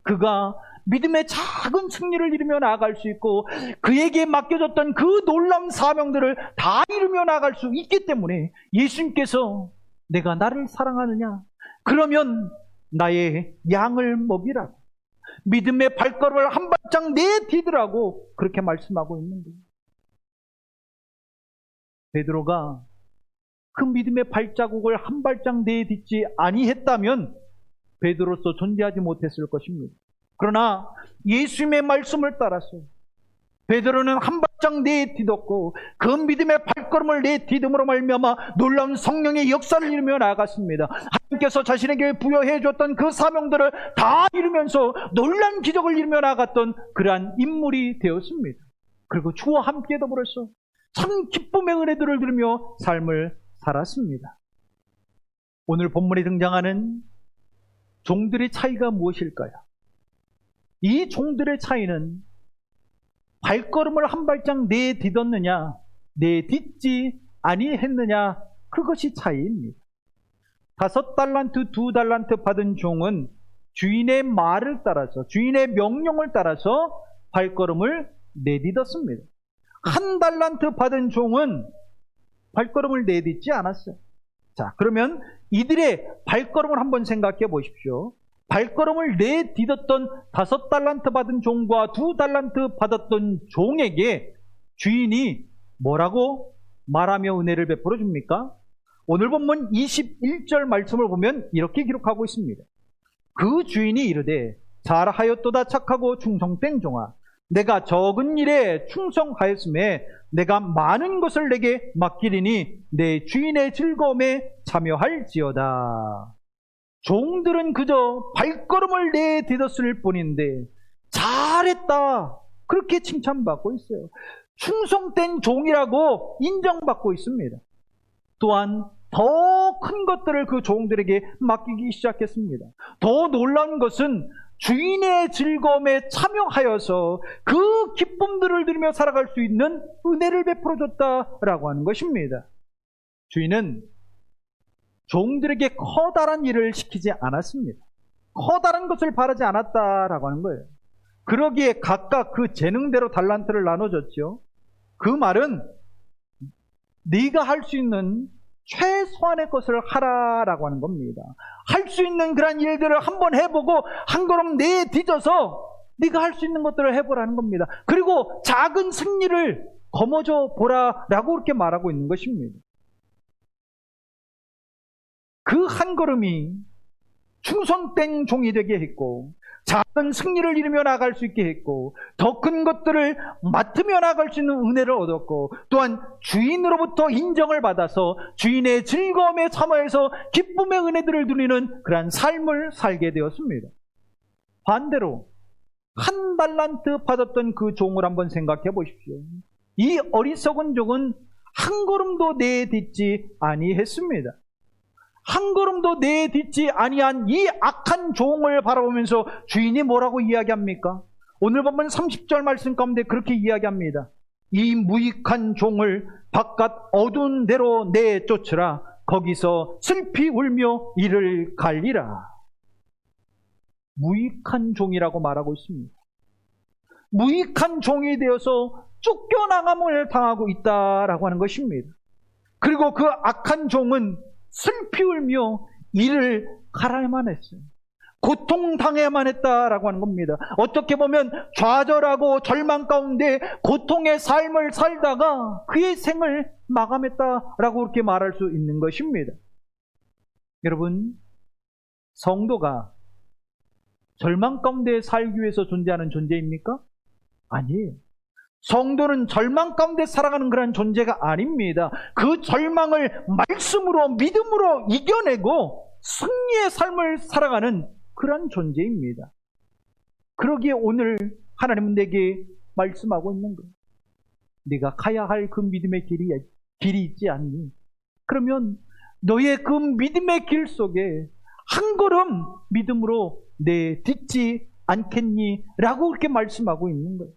그가 믿음의 작은 승리를 이루며 나아갈 수 있고 그에게 맡겨졌던 그 놀라운 사명들을 다 이루며 나아갈 수 있기 때문에 예수님께서 내가 나를 사랑하느냐? 그러면 나의 양을 먹이라. 믿음의 발걸음을 한 발짝 내디디라고 그렇게 말씀하고 있는 거예요. 베드로가 그 믿음의 발자국을 한 발짝 내딛지 아니했다면 베드로서 존재하지 못했을 것입니다. 그러나 예수님의 말씀을 따라서 베드로는 한 발짝 내딛었고 그 믿음의 발걸음을 내딛음으로 말미암아 놀라운 성령의 역사를 이루며 나아갔습니다. 하나님께서 자신에게 부여해 줬던 그 사명들을 다 이루면서 놀라운 기적을 이루며 나아갔던 그러한 인물이 되었습니다. 그리고 주와 함께 더불어서 참 기쁨의 은혜들을 누리며 삶을 살았습니다. 오늘 본문에 등장하는 종들의 차이가 무엇일까요? 이 종들의 차이는 발걸음을 한 발짝 내딛었느냐, 내딛지 아니했느냐, 그것이 차이입니다. 5달란트, 2달란트 받은 종은 주인의 말을 따라서, 주인의 명령을 따라서 발걸음을 내딛었습니다. 1달란트 받은 종은 발걸음을 내딛지 않았어요. 자, 그러면 이들의 발걸음을 한번 생각해 보십시오. 발걸음을 내딛었던 5달란트 받은 종과 2달란트 받았던 종에게 주인이 뭐라고 말하며 은혜를 베풀어 줍니까? 오늘 본문 21절 말씀을 보면 이렇게 기록하고 있습니다. 그 주인이 이르되 잘하였도다 착하고 충성된 종아, 내가 적은 일에 충성하였음에 내가 많은 것을 내게 맡기리니 내 주인의 즐거움에 참여할지어다. 종들은 그저 발걸음을 내딛었을 뿐인데 잘했다, 그렇게 칭찬받고 있어요. 충성된 종이라고 인정받고 있습니다. 또한 더 큰 것들을 그 종들에게 맡기기 시작했습니다. 더 놀라운 것은 주인의 즐거움에 참여하여서 그 기쁨들을 누리며 살아갈 수 있는 은혜를 베풀어 줬다라고 하는 것입니다. 주인은 종들에게 커다란 일을 시키지 않았습니다. 커다란 것을 바라지 않았다라고 하는 거예요. 그러기에 각각 그 재능대로 달란트를 나눠줬죠. 그 말은 네가 할 수 있는 최소한의 것을 하라라고 하는 겁니다. 할 수 있는 그런 일들을 한번 해보고 한 걸음 내딛어서 네가 할 수 있는 것들을 해보라는 겁니다. 그리고 작은 승리를 거머쥐어 보라라고 그렇게 말하고 있는 것입니다. 그 한 걸음이 충성된 종이 되게 했고 작은 승리를 이루며 나갈 수 있게 했고 더 큰 것들을 맡으며 나갈 수 있는 은혜를 얻었고 또한 주인으로부터 인정을 받아서 주인의 즐거움에 참여해서 기쁨의 은혜들을 누리는 그러한 삶을 살게 되었습니다. 반대로 1달란트 받았던 그 종을 한번 생각해 보십시오. 이 어리석은 종은 한 걸음도 내딛지 아니했습니다. 한 걸음도 내딛지 아니한 이 악한 종을 바라보면서 주인이 뭐라고 이야기합니까? 오늘 보면 30절 말씀 가운데 그렇게 이야기합니다. 이 무익한 종을 바깥 어두운 데로 내쫓으라. 거기서 슬피 울며 이를 갈리라. 무익한 종이라고 말하고 있습니다. 무익한 종이 되어서 쫓겨나감을 당하고 있다라고 하는 것입니다. 그리고 그 악한 종은 슬피 울며 이를 갈아야만 했어요. 고통당해야만 했다라고 하는 겁니다. 어떻게 보면 좌절하고 절망 가운데 고통의 삶을 살다가 그의 생을 마감했다라고 그렇게 말할 수 있는 것입니다. 여러분, 성도가 절망 가운데 살기 위해서 존재하는 존재입니까? 아니에요. 성도는 절망 가운데 살아가는 그런 존재가 아닙니다. 그 절망을 말씀으로 믿음으로 이겨내고 승리의 삶을 살아가는 그런 존재입니다. 그러기에 오늘 하나님은 내게 말씀하고 있는 거예요. 네가 가야 할 그 믿음의 길이 있지 않니? 그러면 너의 그 믿음의 길 속에 한 걸음 믿음으로 내딛지 않겠니? 라고 그렇게 말씀하고 있는 거예요.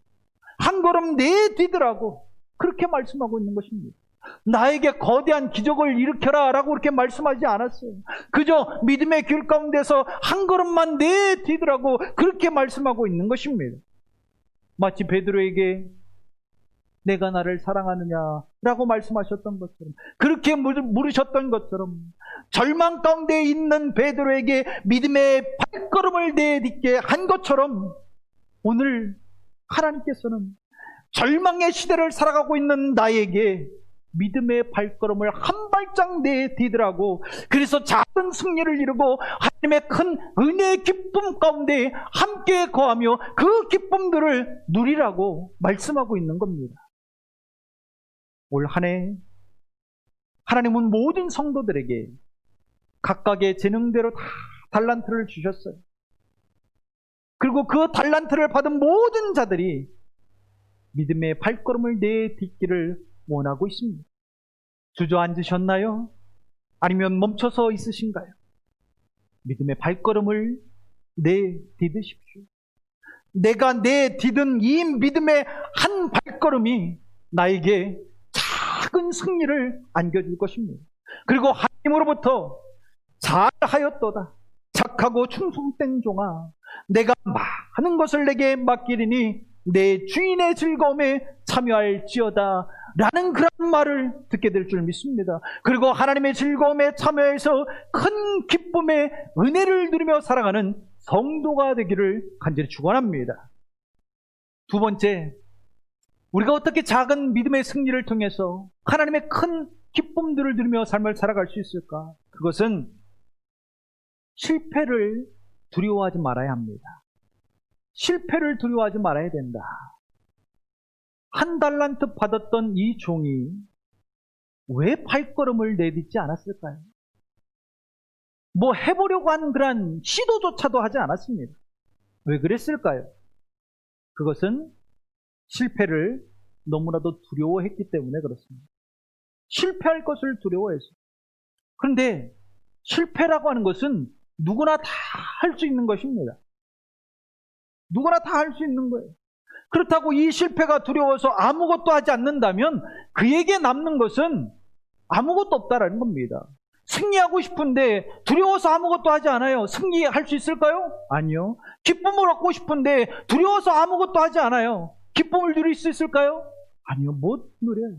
한 걸음 내디더라고 그렇게 말씀하고 있는 것입니다. 나에게 거대한 기적을 일으켜라 라고 그렇게 말씀하지 않았어요. 그저 믿음의 길 가운데서 한 걸음만 내디디라고 그렇게 말씀하고 있는 것입니다. 마치 베드로에게 내가 나를 사랑하느냐라고 말씀하셨던 것처럼, 그렇게 물으셨던 것처럼 절망 가운데 있는 베드로에게 믿음의 발걸음을 내딛게 한 것처럼 오늘 하나님께서는 절망의 시대를 살아가고 있는 나에게 믿음의 발걸음을 한 발짝 내디디라고, 그래서 작은 승리를 이루고 하나님의 큰 은혜의 기쁨 가운데 함께 거하며 그 기쁨들을 누리라고 말씀하고 있는 겁니다. 올 한 해 하나님은 모든 성도들에게 각각의 재능대로 다 달란트를 주셨어요. 그리고 그 달란트를 받은 모든 자들이 믿음의 발걸음을 내딛기를 원하고 있습니다. 주저앉으셨나요? 아니면 멈춰서 있으신가요? 믿음의 발걸음을 내디디십시오. 내가 내디딘 이 믿음의 한 발걸음이 나에게 작은 승리를 안겨줄 것입니다. 그리고 하나님으로부터 잘하였도다, 착하고 충성된 종아, 내가 많은 것을 내게 맡기리니 내 주인의 즐거움에 참여할지어다 라는 그런 말을 듣게 될 줄 믿습니다. 그리고 하나님의 즐거움에 참여해서 큰 기쁨의 은혜를 누리며 살아가는 성도가 되기를 간절히 축원합니다. 두 번째, 우리가 어떻게 작은 믿음의 승리를 통해서 하나님의 큰 기쁨들을 누리며 삶을 살아갈 수 있을까? 그것은 실패를 두려워하지 말아야 합니다. 실패를 두려워하지 말아야 된다. 한 달란트 받았던 이 종이 왜 발걸음을 내딛지 않았을까요? 뭐 해보려고 한 그런 시도조차도 하지 않았습니다. 왜 그랬을까요? 그것은 실패를 너무나도 두려워했기 때문에 그렇습니다. 실패할 것을 두려워했어요. 그런데 실패라고 하는 것은 누구나 다 할 수 있는 것입니다. 누구나 다 할 수 있는 거예요. 그렇다고 이 실패가 두려워서 아무것도 하지 않는다면 그에게 남는 것은 아무것도 없다라는 겁니다. 승리하고 싶은데 두려워서 아무것도 하지 않아요. 승리할 수 있을까요? 아니요. 기쁨을 얻고 싶은데 두려워서 아무것도 하지 않아요. 기쁨을 누릴 수 있을까요? 아니요. 못 누려요.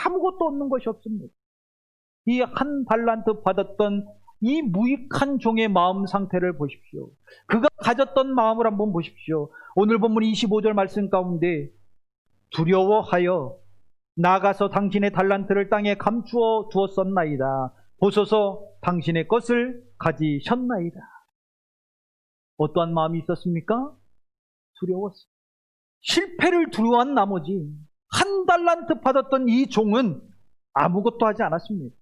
아무것도 얻는 것이 없습니다. 이 한 달란트 받았던 이 무익한 종의 마음 상태를 보십시오. 그가 가졌던 마음을 한번 보십시오. 오늘 본문 25절 말씀 가운데 두려워하여 나가서 당신의 달란트를 땅에 감추어 두었었나이다. 보소서 당신의 것을 가지셨나이다. 어떠한 마음이 있었습니까? 두려웠습니다. 실패를 두려워한 나머지 한 달란트 받았던 이 종은 아무것도 하지 않았습니다.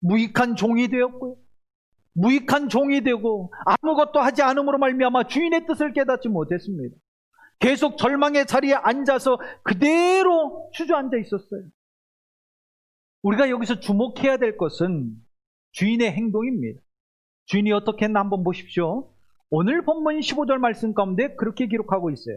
무익한 종이 되었고요. 무익한 종이 되고 아무것도 하지 않음으로 말미암아 주인의 뜻을 깨닫지 못했습니다. 계속 절망의 자리에 앉아서 그대로 주저앉아 있었어요. 우리가 여기서 주목해야 될 것은 주인의 행동입니다. 주인이 어떻게 했나 한번 보십시오. 오늘 본문 15절 말씀 가운데 그렇게 기록하고 있어요.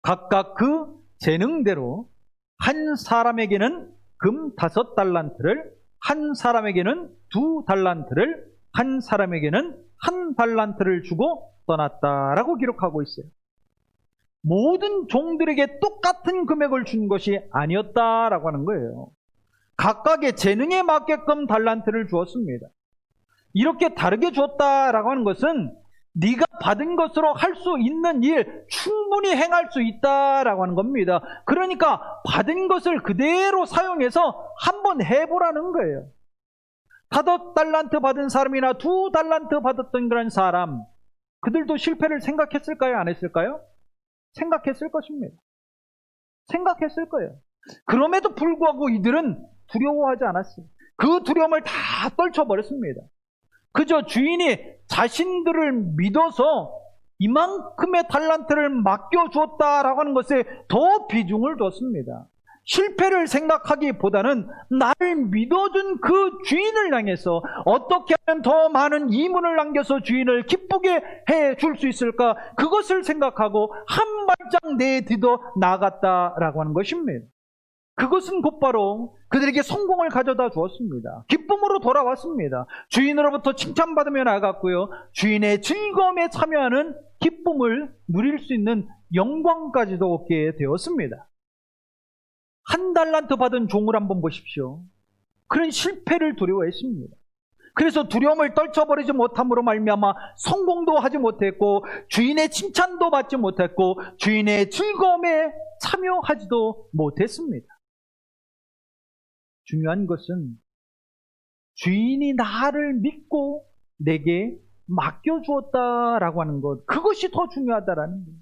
각각 그 재능대로 한 사람에게는 금 5달란트를, 한 사람에게는 2달란트를, 한 사람에게는 1달란트를 주고 떠났다라고 기록하고 있어요. 모든 종들에게 똑같은 금액을 준 것이 아니었다라고 하는 거예요. 각각의 재능에 맞게끔 달란트를 주었습니다. 이렇게 다르게 주었다라고 하는 것은 네가 받은 것으로 할 수 있는 일 충분히 행할 수 있다라고 하는 겁니다. 그러니까 받은 것을 그대로 사용해서 한번 해보라는 거예요. 5달란트 받은 사람이나 2달란트 받았던 그런 사람, 그들도 실패를 생각했을까요? 안 했을까요? 생각했을 것입니다. 생각했을 거예요. 그럼에도 불구하고 이들은 두려워하지 않았어요. 그 두려움을 다 떨쳐버렸습니다. 그저 주인이 자신들을 믿어서 이만큼의 달란트를 맡겨주었다라고 하는 것에 더 비중을 뒀습니다. 실패를 생각하기보다는 나를 믿어준 그 주인을 향해서 어떻게 하면 더 많은 이문을 남겨서 주인을 기쁘게 해줄 수 있을까, 그것을 생각하고 한 발짝 내딛어 나갔다라고 하는 것입니다. 그것은 곧바로 그들에게 성공을 가져다 주었습니다. 기쁨으로 돌아왔습니다. 주인으로부터 칭찬받으며 나아갔고요. 주인의 즐거움에 참여하는 기쁨을 누릴 수 있는 영광까지도 얻게 되었습니다. 1달란트 받은 종을 한번 보십시오. 그는 실패를 두려워했습니다. 그래서 두려움을 떨쳐버리지 못함으로 말미암아 성공도 하지 못했고 주인의 칭찬도 받지 못했고 주인의 즐거움에 참여하지도 못했습니다. 중요한 것은 주인이 나를 믿고 내게 맡겨주었다라고 하는 것, 그것이 더 중요하다라는 거예요.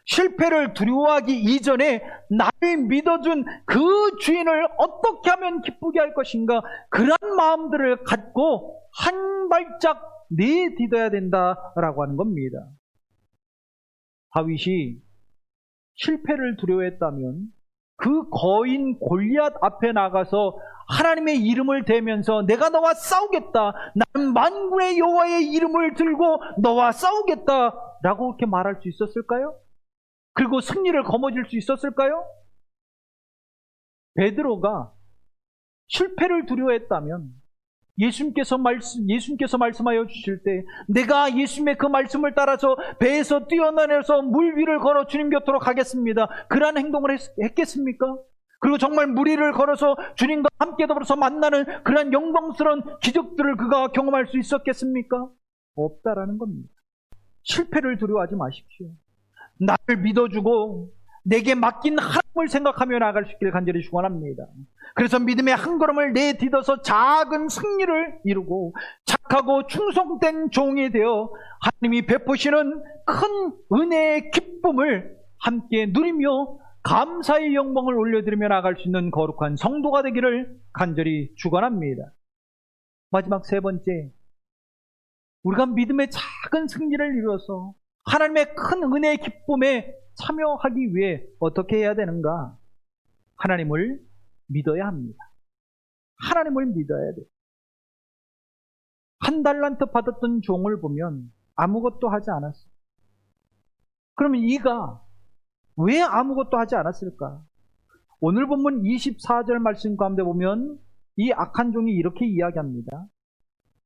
실패를 두려워하기 이전에 나를 믿어준 그 주인을 어떻게 하면 기쁘게 할 것인가, 그런 마음들을 갖고 한 발짝 내딛어야 된다라고 하는 겁니다. 다윗이 실패를 두려워했다면 그 거인 골리앗 앞에 나가서 하나님의 이름을 대면서 내가 너와 싸우겠다, 나는 만군의 여호와의 이름을 들고 너와 싸우겠다라고 그렇게 말할 수 있었을까요? 그리고 승리를 거머쥘 수 있었을까요? 베드로가 실패를 두려워했다면 예수님께서 말씀하여 주실 때 내가 예수님의 그 말씀을 따라서 배에서 뛰어내려서 물 위를 걸어 주님 곁으로 가겠습니다, 그러한 행동을 했겠습니까? 그리고 정말 물 위를 걸어서 주님과 함께 더불어서 만나는 그러한 영광스러운 기적들을 그가 경험할 수 있었겠습니까? 없다라는 겁니다. 실패를 두려워하지 마십시오. 나를 믿어주고 내게 맡긴 하나님을 생각하며 나아갈 수 있기를 간절히 축원합니다. 그래서 믿음의 한 걸음을 내딛어서 작은 승리를 이루고 착하고 충성된 종이 되어 하나님이 베푸시는 큰 은혜의 기쁨을 함께 누리며 감사의 영광을 올려드리며 나아갈 수 있는 거룩한 성도가 되기를 간절히 축원합니다. 마지막 세 번째, 우리가 믿음의 작은 승리를 이루어서 하나님의 큰 은혜의 기쁨에 참여하기 위해 어떻게 해야 되는가? 하나님을 믿어야 합니다. 하나님을 믿어야 돼요. 1달란트 받았던 종을 보면 아무것도 하지 않았어요. 그러면 이가 왜 아무것도 하지 않았을까? 오늘 본문 24절 말씀 가운데 보면 이 악한 종이 이렇게 이야기합니다.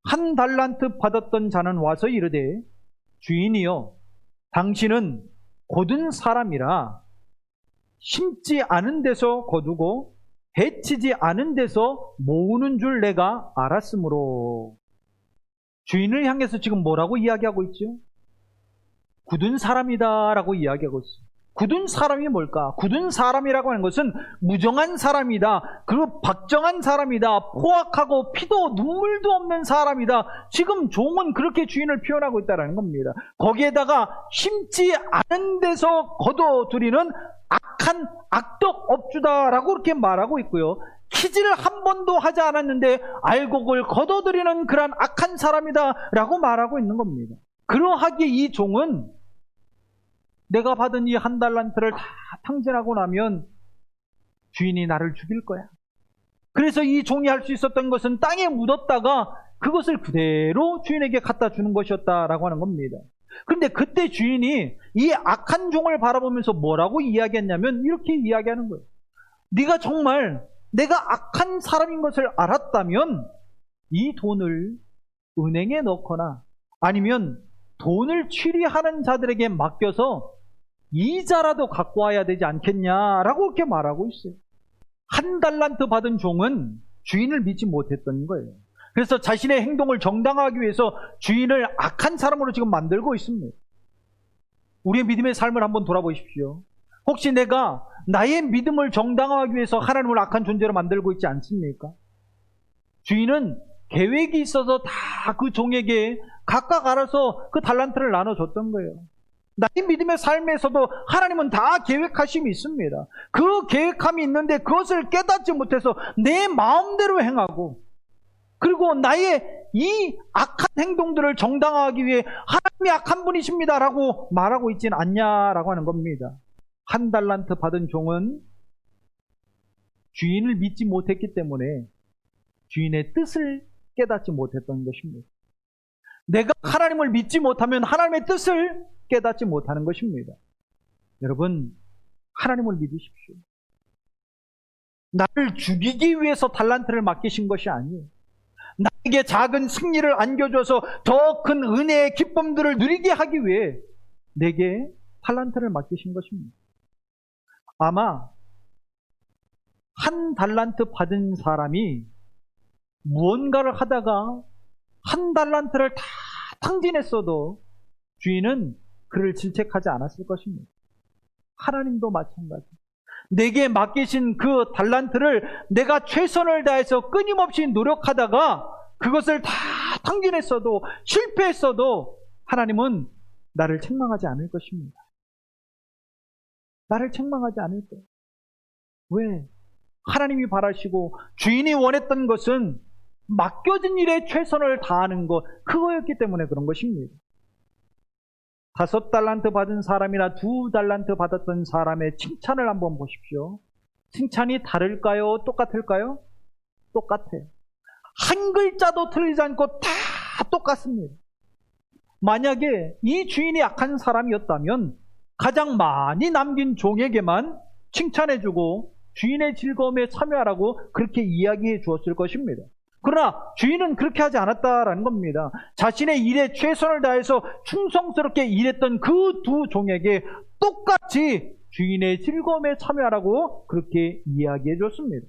1달란트 받았던 자는 와서 이르되 주인이여, 당신은 고든 사람이라 심지 않은 데서 거두고 해치지 않은 데서 모으는 줄 내가 알았으므로. 주인을 향해서 지금 뭐라고 이야기하고 있죠? 굳은 사람이다 라고 이야기하고 있어요. 굳은 사람이 뭘까? 굳은 사람이라고 하는 것은 무정한 사람이다, 그리고 박정한 사람이다, 포악하고 피도 눈물도 없는 사람이다. 지금 종은 그렇게 주인을 표현하고 있다는 겁니다. 거기에다가 심지 않은 데서 거둬들이는 악한 악덕업주다라고 그렇게 말하고 있고요. 키질을 한 번도 하지 않았는데 알곡을 거둬들이는 그런 악한 사람이다라고 말하고 있는 겁니다. 그러하기에 이 종은 내가 받은 이 1달란트를 다 탕진하고 나면 주인이 나를 죽일 거야. 그래서 이 종이 할 수 있었던 것은 땅에 묻었다가 그것을 그대로 주인에게 갖다 주는 것이었다라고 하는 겁니다. 그런데 그때 주인이 이 악한 종을 바라보면서 뭐라고 이야기했냐면 이렇게 이야기하는 거예요. 네가 정말 내가 악한 사람인 것을 알았다면 이 돈을 은행에 넣거나 아니면 돈을 취리하는 자들에게 맡겨서 이자라도 갖고 와야 되지 않겠냐라고 그렇게 말하고 있어요. 1달란트 받은 종은 주인을 믿지 못했던 거예요. 그래서 자신의 행동을 정당화하기 위해서 주인을 악한 사람으로 지금 만들고 있습니다. 우리의 믿음의 삶을 한번 돌아보십시오. 혹시 내가 나의 믿음을 정당화하기 위해서 하나님을 악한 존재로 만들고 있지 않습니까? 주인은 계획이 있어서 다 그 종에게 각각 알아서 그 달란트를 나눠줬던 거예요. 나의 믿음의 삶에서도 하나님은 다 계획하심이 있습니다. 그 계획함이 있는데 그것을 깨닫지 못해서 내 마음대로 행하고, 그리고 나의 이 악한 행동들을 정당화하기 위해 하나님이 악한 분이십니다라고 말하고 있지는 않냐라고 하는 겁니다. 1달란트 받은 종은 주인을 믿지 못했기 때문에 주인의 뜻을 깨닫지 못했던 것입니다. 내가 하나님을 믿지 못하면 하나님의 뜻을 깨닫지 못하는 것입니다. 여러분, 하나님을 믿으십시오. 나를 죽이기 위해서 달란트를 맡기신 것이 아니에요. 나에게 작은 승리를 안겨줘서 더 큰 은혜의 기쁨들을 누리게 하기 위해 내게 달란트를 맡기신 것입니다. 아마 한 달란트 받은 사람이 무언가를 하다가 한 달란트를 다 탕진했어도 주인은 그를 질책하지 않았을 것입니다. 하나님도 마찬가지. 내게 맡기신 그 달란트를 내가 최선을 다해서 끊임없이 노력하다가 그것을 다 탕진했어도 실패했어도 하나님은 나를 책망하지 않을 것입니다. 나를 책망하지 않을 거예요. 왜? 하나님이 바라시고 주인이 원했던 것은 맡겨진 일에 최선을 다하는 것, 그거였기 때문에 그런 것입니다. 5달란트 받은 사람이나 2달란트 받았던 사람의 칭찬을 한번 보십시오. 칭찬이 다를까요? 똑같을까요? 똑같아요. 한 글자도 틀리지 않고 다 똑같습니다. 만약에 이 주인이 악한 사람이었다면 가장 많이 남긴 종에게만 칭찬해주고 주인의 즐거움에 참여하라고 그렇게 이야기해 주었을 것입니다. 그러나 주인은 그렇게 하지 않았다라는 겁니다. 자신의 일에 최선을 다해서 충성스럽게 일했던 그 2 종에게 똑같이 주인의 즐거움에 참여하라고 그렇게 이야기해 줬습니다.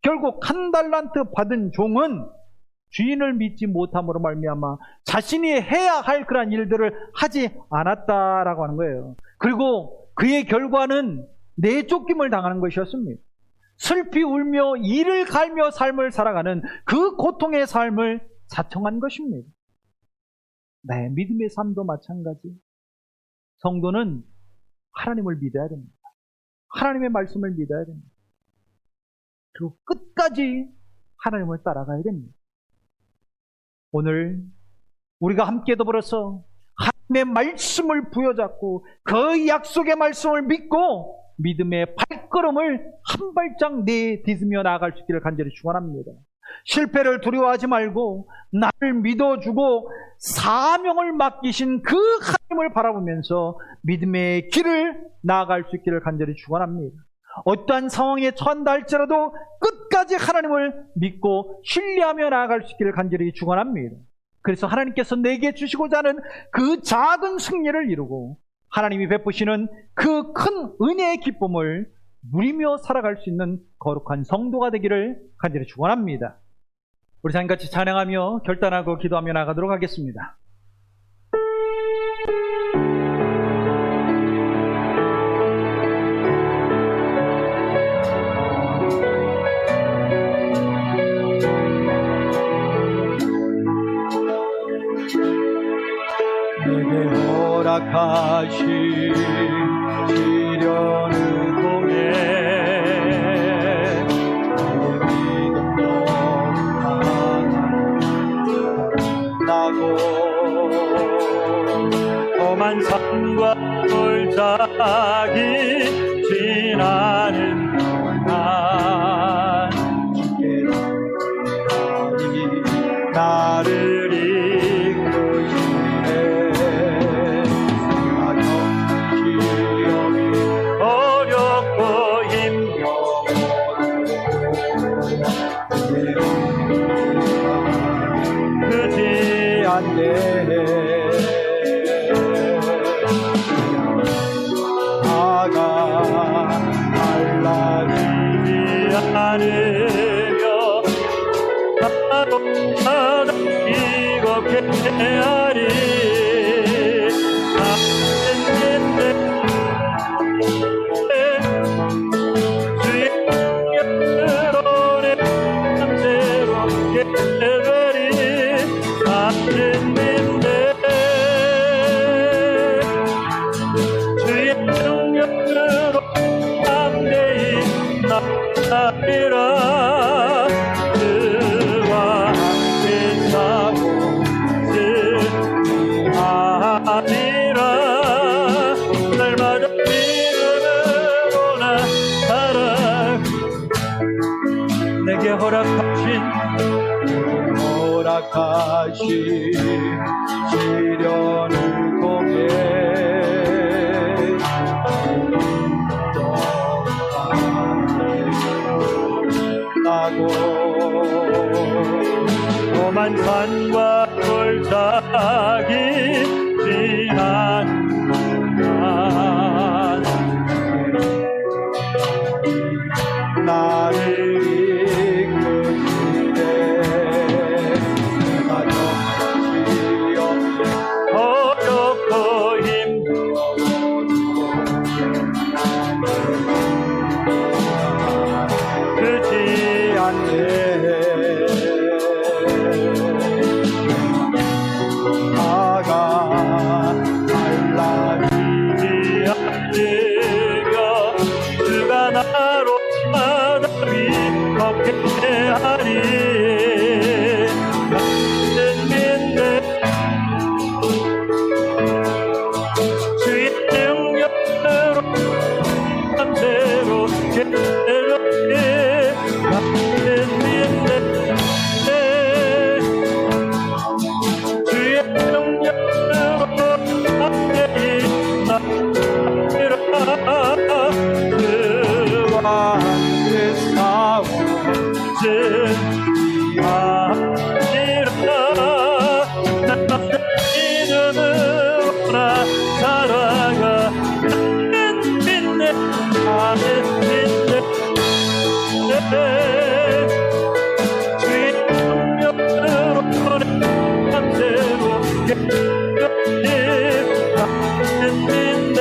결국 1달란트 받은 종은 주인을 믿지 못함으로 말미암아 자신이 해야 할 그런 일들을 하지 않았다라고 하는 거예요. 그리고 그의 결과는 내쫓김을 당하는 것이었습니다. 슬피 울며 이를 갈며 삶을 살아가는 그 고통의 삶을 자청한 것입니다. 네, 믿음의 삶도 마찬가지. 성도는 하나님을 믿어야 됩니다. 하나님의 말씀을 믿어야 됩니다. 그리고 끝까지 하나님을 따라가야 됩니다. 오늘 우리가 함께 더불어서 하나님의 말씀을 부여잡고 그 약속의 말씀을 믿고 믿음의 발걸음을 한 발짝 내딛으며 나아갈 수 있기를 간절히 축원합니다. 실패를 두려워하지 말고 나를 믿어주고 사명을 맡기신 그 하나님을 바라보면서 믿음의 길을 나아갈 수 있기를 간절히 축원합니다. 어떠한 상황에 처한다 할지라도 끝까지 하나님을 믿고 신뢰하며 나아갈 수 있기를 간절히 축원합니다. 그래서 하나님께서 내게 주시고자 하는 그 작은 승리를 이루고 하나님이 베푸시는 그 큰 은혜의 기쁨을 누리며 살아갈 수 있는 거룩한 성도가 되기를 간절히 축원합니다. 우리 같이 찬양하며 결단하고 기도하며 나가도록 하겠습니다. 내게 허락하신 시련의 공에 내 믿음도 나고 험한 산과 골짜기 지나는 동안 주께서 나를 허락하신 시련을 통해 나고 험한 산과 골짜기 지나간 나를 이끄시되 내가 정신이 어렵고 힘들지 않네 나가 달라지지 않으며 주가 나로 마다비 걷게 하리 나는 믿네 주의 능력으로 밤새로 깨어나게 나는 믿네 주의 능력으로 밤새이 나으라 그와 함께 싸우지하리라 나는 믿음으로 나 살아가 나는 믿네 나는 믿네 주의 능력으로 밤새로 깨어나게 나는 믿네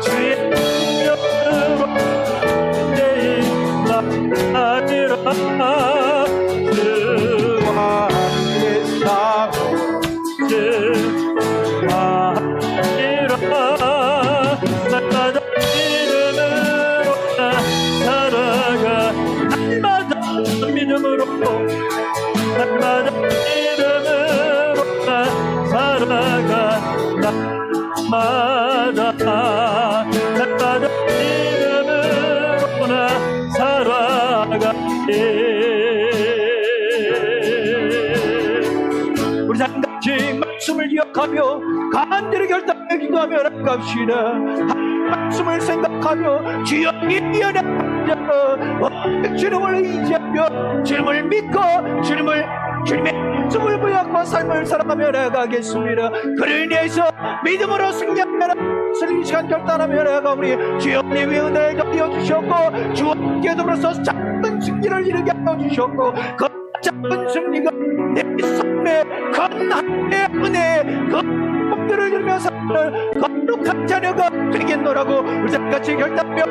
주의 능력으로 내일 나아지라 그와 함께 싸우지마니라 날마다 믿음으로 나 살아가 날마다 믿음으로 날마다 믿음으로 나 살아가 날마다 믿음으로 나 살아가게 우리 상같이 말씀을 기억하며 간절히 결단하며 기도하며 나갑시다. 말씀을 생각하며 주여 이연의 주님을 의지하며 주님을 믿고 주님의 말씀을 부여하고 삶을 살아가며 나가겠습니다. 그를 인해서 믿음으로 승리하며 이 시간 결단하며 나가오니 주여 내 위은혜를 더하여 주셨고 주와 함께 더불어서 작은 승리를 이루게 하여 주셨고 그 작은 승리가 내 삶의 큰 하나님의 은혜 그 꿈들을 이루며 사는 거룩한 자녀가 되겠노라고 우리 같이 결단하며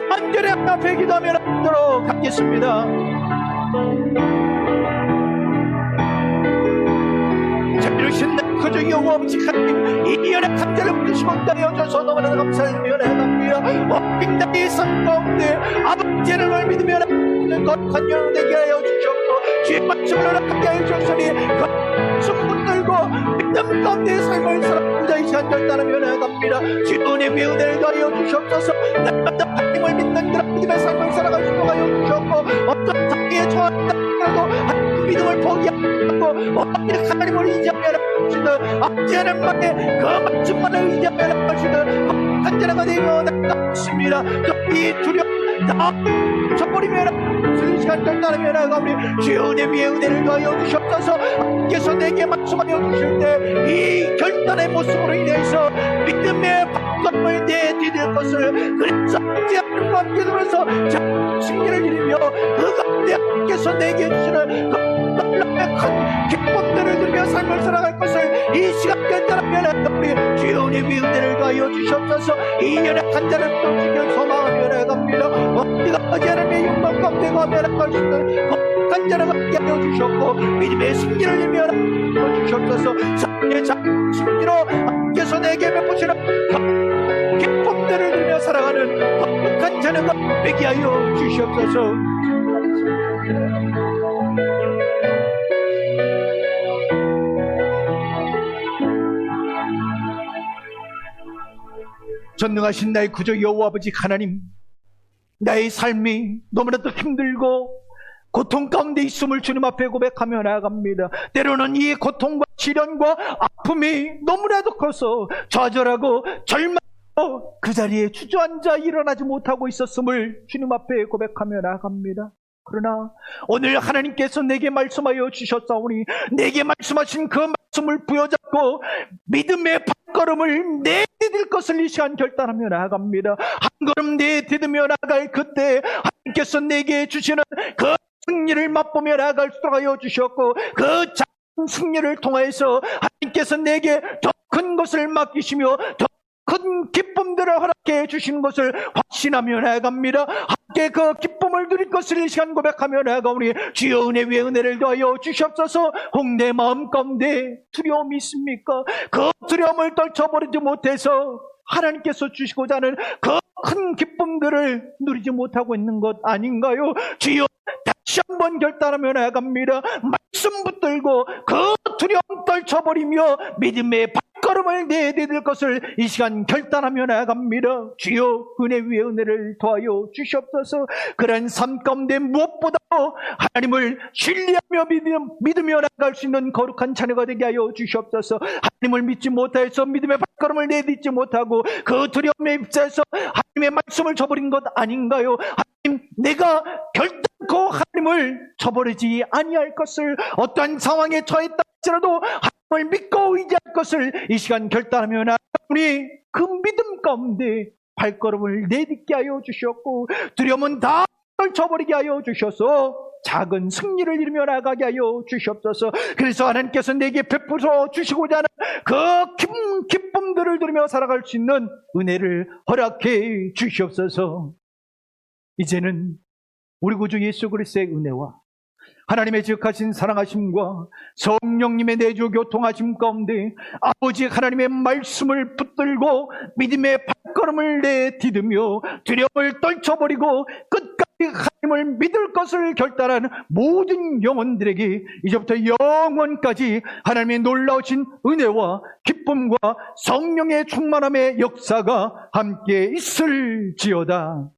간절히 앞에 기도하며 나가도록 하겠습니다. 자비로우신 그저 여호와 아버지 하나님 이 연의 감자를 부르시고 땅에 얹어서 너무나 감사하며 나갑니다. 빙단의 삶 가운데 아버지를 믿으며 나가는 거룩한 영혼 되게 하여 주셨고 주의 말씀을 허락하게 하여 주셨으니 그 붙들고 믿음 가운데 삶을 살아가고자 이 시간 결단하며 나갑니다. 주의 은혜를 더하여 주시옵소서. 날마다 하나님을 믿는 그런 믿음의 삶을 살아갈 수 있도록 하여 주셨고 어떤 상황에 처한다 하나님 믿음을 포기하고 어떤 하나님을 의지하며 나가시는 아버지의 말에 그 말씀만을 의지하며 나가시는 간절하가 되며 나갑니다. 이 두려움 다 쳐버리며 나가는 시간 결단하며 나가오니 주의 은혜를 더하여 주시옵소서. 하나님께서 내게 말씀하여 주실 때 이 결단의 모습으로 인해서 믿음의 바꿈을 내디딜 것을 그래서 하나님과 함께 들어서 승리를 이루며 그 가운데 하나님께서 내게 주시는 그 놀라운 큰 기쁨들을 누리며 삶을 살아갈 것을 이 시간 결단하며 나갑니다. 주의 은혜를 더하여 주시옵소서. 이 연약한 자를 도우시길 소망하며 나갑니다. 어디가 하나님의 영광 가운데 가며 나갈 수 있는 거룩한 자를 함께 하여 주셨고 믿음의 승리를 이루며 나가여 주시옵소서. 삶의 작은 승리로 하나님께서 내게 베푸시는 기쁨들을 누리며 살아가는 거룩한 자녀가 되게 하여 주시옵소서. 전능하신 나의 구주 여호와 아버지 하나님, 나의 삶이 너무나도 힘들고 고통 가운데 있음을 주님 앞에 고백하며 나아갑니다. 때로는 이 고통과 시련과 아픔이 너무나도 커서 좌절하고 절망 그 자리에 주저앉아 일어나지 못하고 있었음을 주님 앞에 고백하며 나아갑니다. 그러나 오늘 하나님께서 내게 말씀하여 주셨사오니 내게 말씀하신 그 말씀을 부여잡고 믿음의 발걸음을 내디딜 것을 이 시간 결단하며 나아갑니다. 한 걸음 내디디며 나아갈 그때 하나님께서 내게 주시는 그 승리를 맛보며 나아갈 수 있도록 하여 주셨고, 그 작은 승리를 통하여서 하나님께서 내게 더 큰 것을 맡기시며 더 큰 기쁨들을 허락해 주시는 것을 확신하며 나아갑니다. 함께 그 기쁨을 누릴 것을 이 시간 고백하며 나아가오니 주여 은혜 위에 은혜를 더하여 주시옵소서. 혹 내 마음 가운데 두려움이 있습니까? 그 두려움을 떨쳐버리지 못해서 하나님께서 주시고자 하는 그 큰 기쁨들을 누리지 못하고 있는 것 아닌가요? 주여 다시 한번 결단하며 나아갑니다. 말씀 붙들고 그 두려움 떨쳐버리며 믿음의 발걸음을 내디딜 것을 이 시간 결단하며 나아갑니다. 주여 은혜 위에 은혜를 더하여 주시옵소서. 그런 삶 가운데 무엇보다도 하나님을 신뢰하며 믿으며 나아갈 수 있는 거룩한 자녀가 되게 하여 주시옵소서. 하나님을 믿지 못해서 믿음의 발걸음을 내딛지 못하고 그 두려움에 휩싸여서 하나님의 말씀을 저버린 것 아닌가요? 하나님, 내가 결단코 하나님을 저버리지 아니할 것을, 어떠한 상황에 처했다 할지라도 하나님을 믿고 의지할 것을 이 시간 결단하며 나아가니 그 믿음 가운데 발걸음을 내딛게 하여 주셨고 두려움은 다 떨쳐버리게 하여 주셔서 작은 승리를 이루며 나가게 하여 주시옵소서. 그래서 하나님께서 내게 베풀어 주시고자 하는 그 기쁨들을 누리며 살아갈 수 있는 은혜를 허락해 주시옵소서. 이제는 우리 구주 예수 그리스도의 은혜와 하나님의 지극하신 사랑하심과 성령님의 내주 교통하심 가운데 아버지 하나님의 말씀을 붙들고 믿음의 발걸음을 내디디며 두려움을 떨쳐버리고 끝까지 하나님을 믿을 것을 결단한 모든 영혼들에게 이제부터 영원까지 하나님의 놀라우신 은혜와 기쁨과 성령의 충만함의 역사가 함께 있을지어다.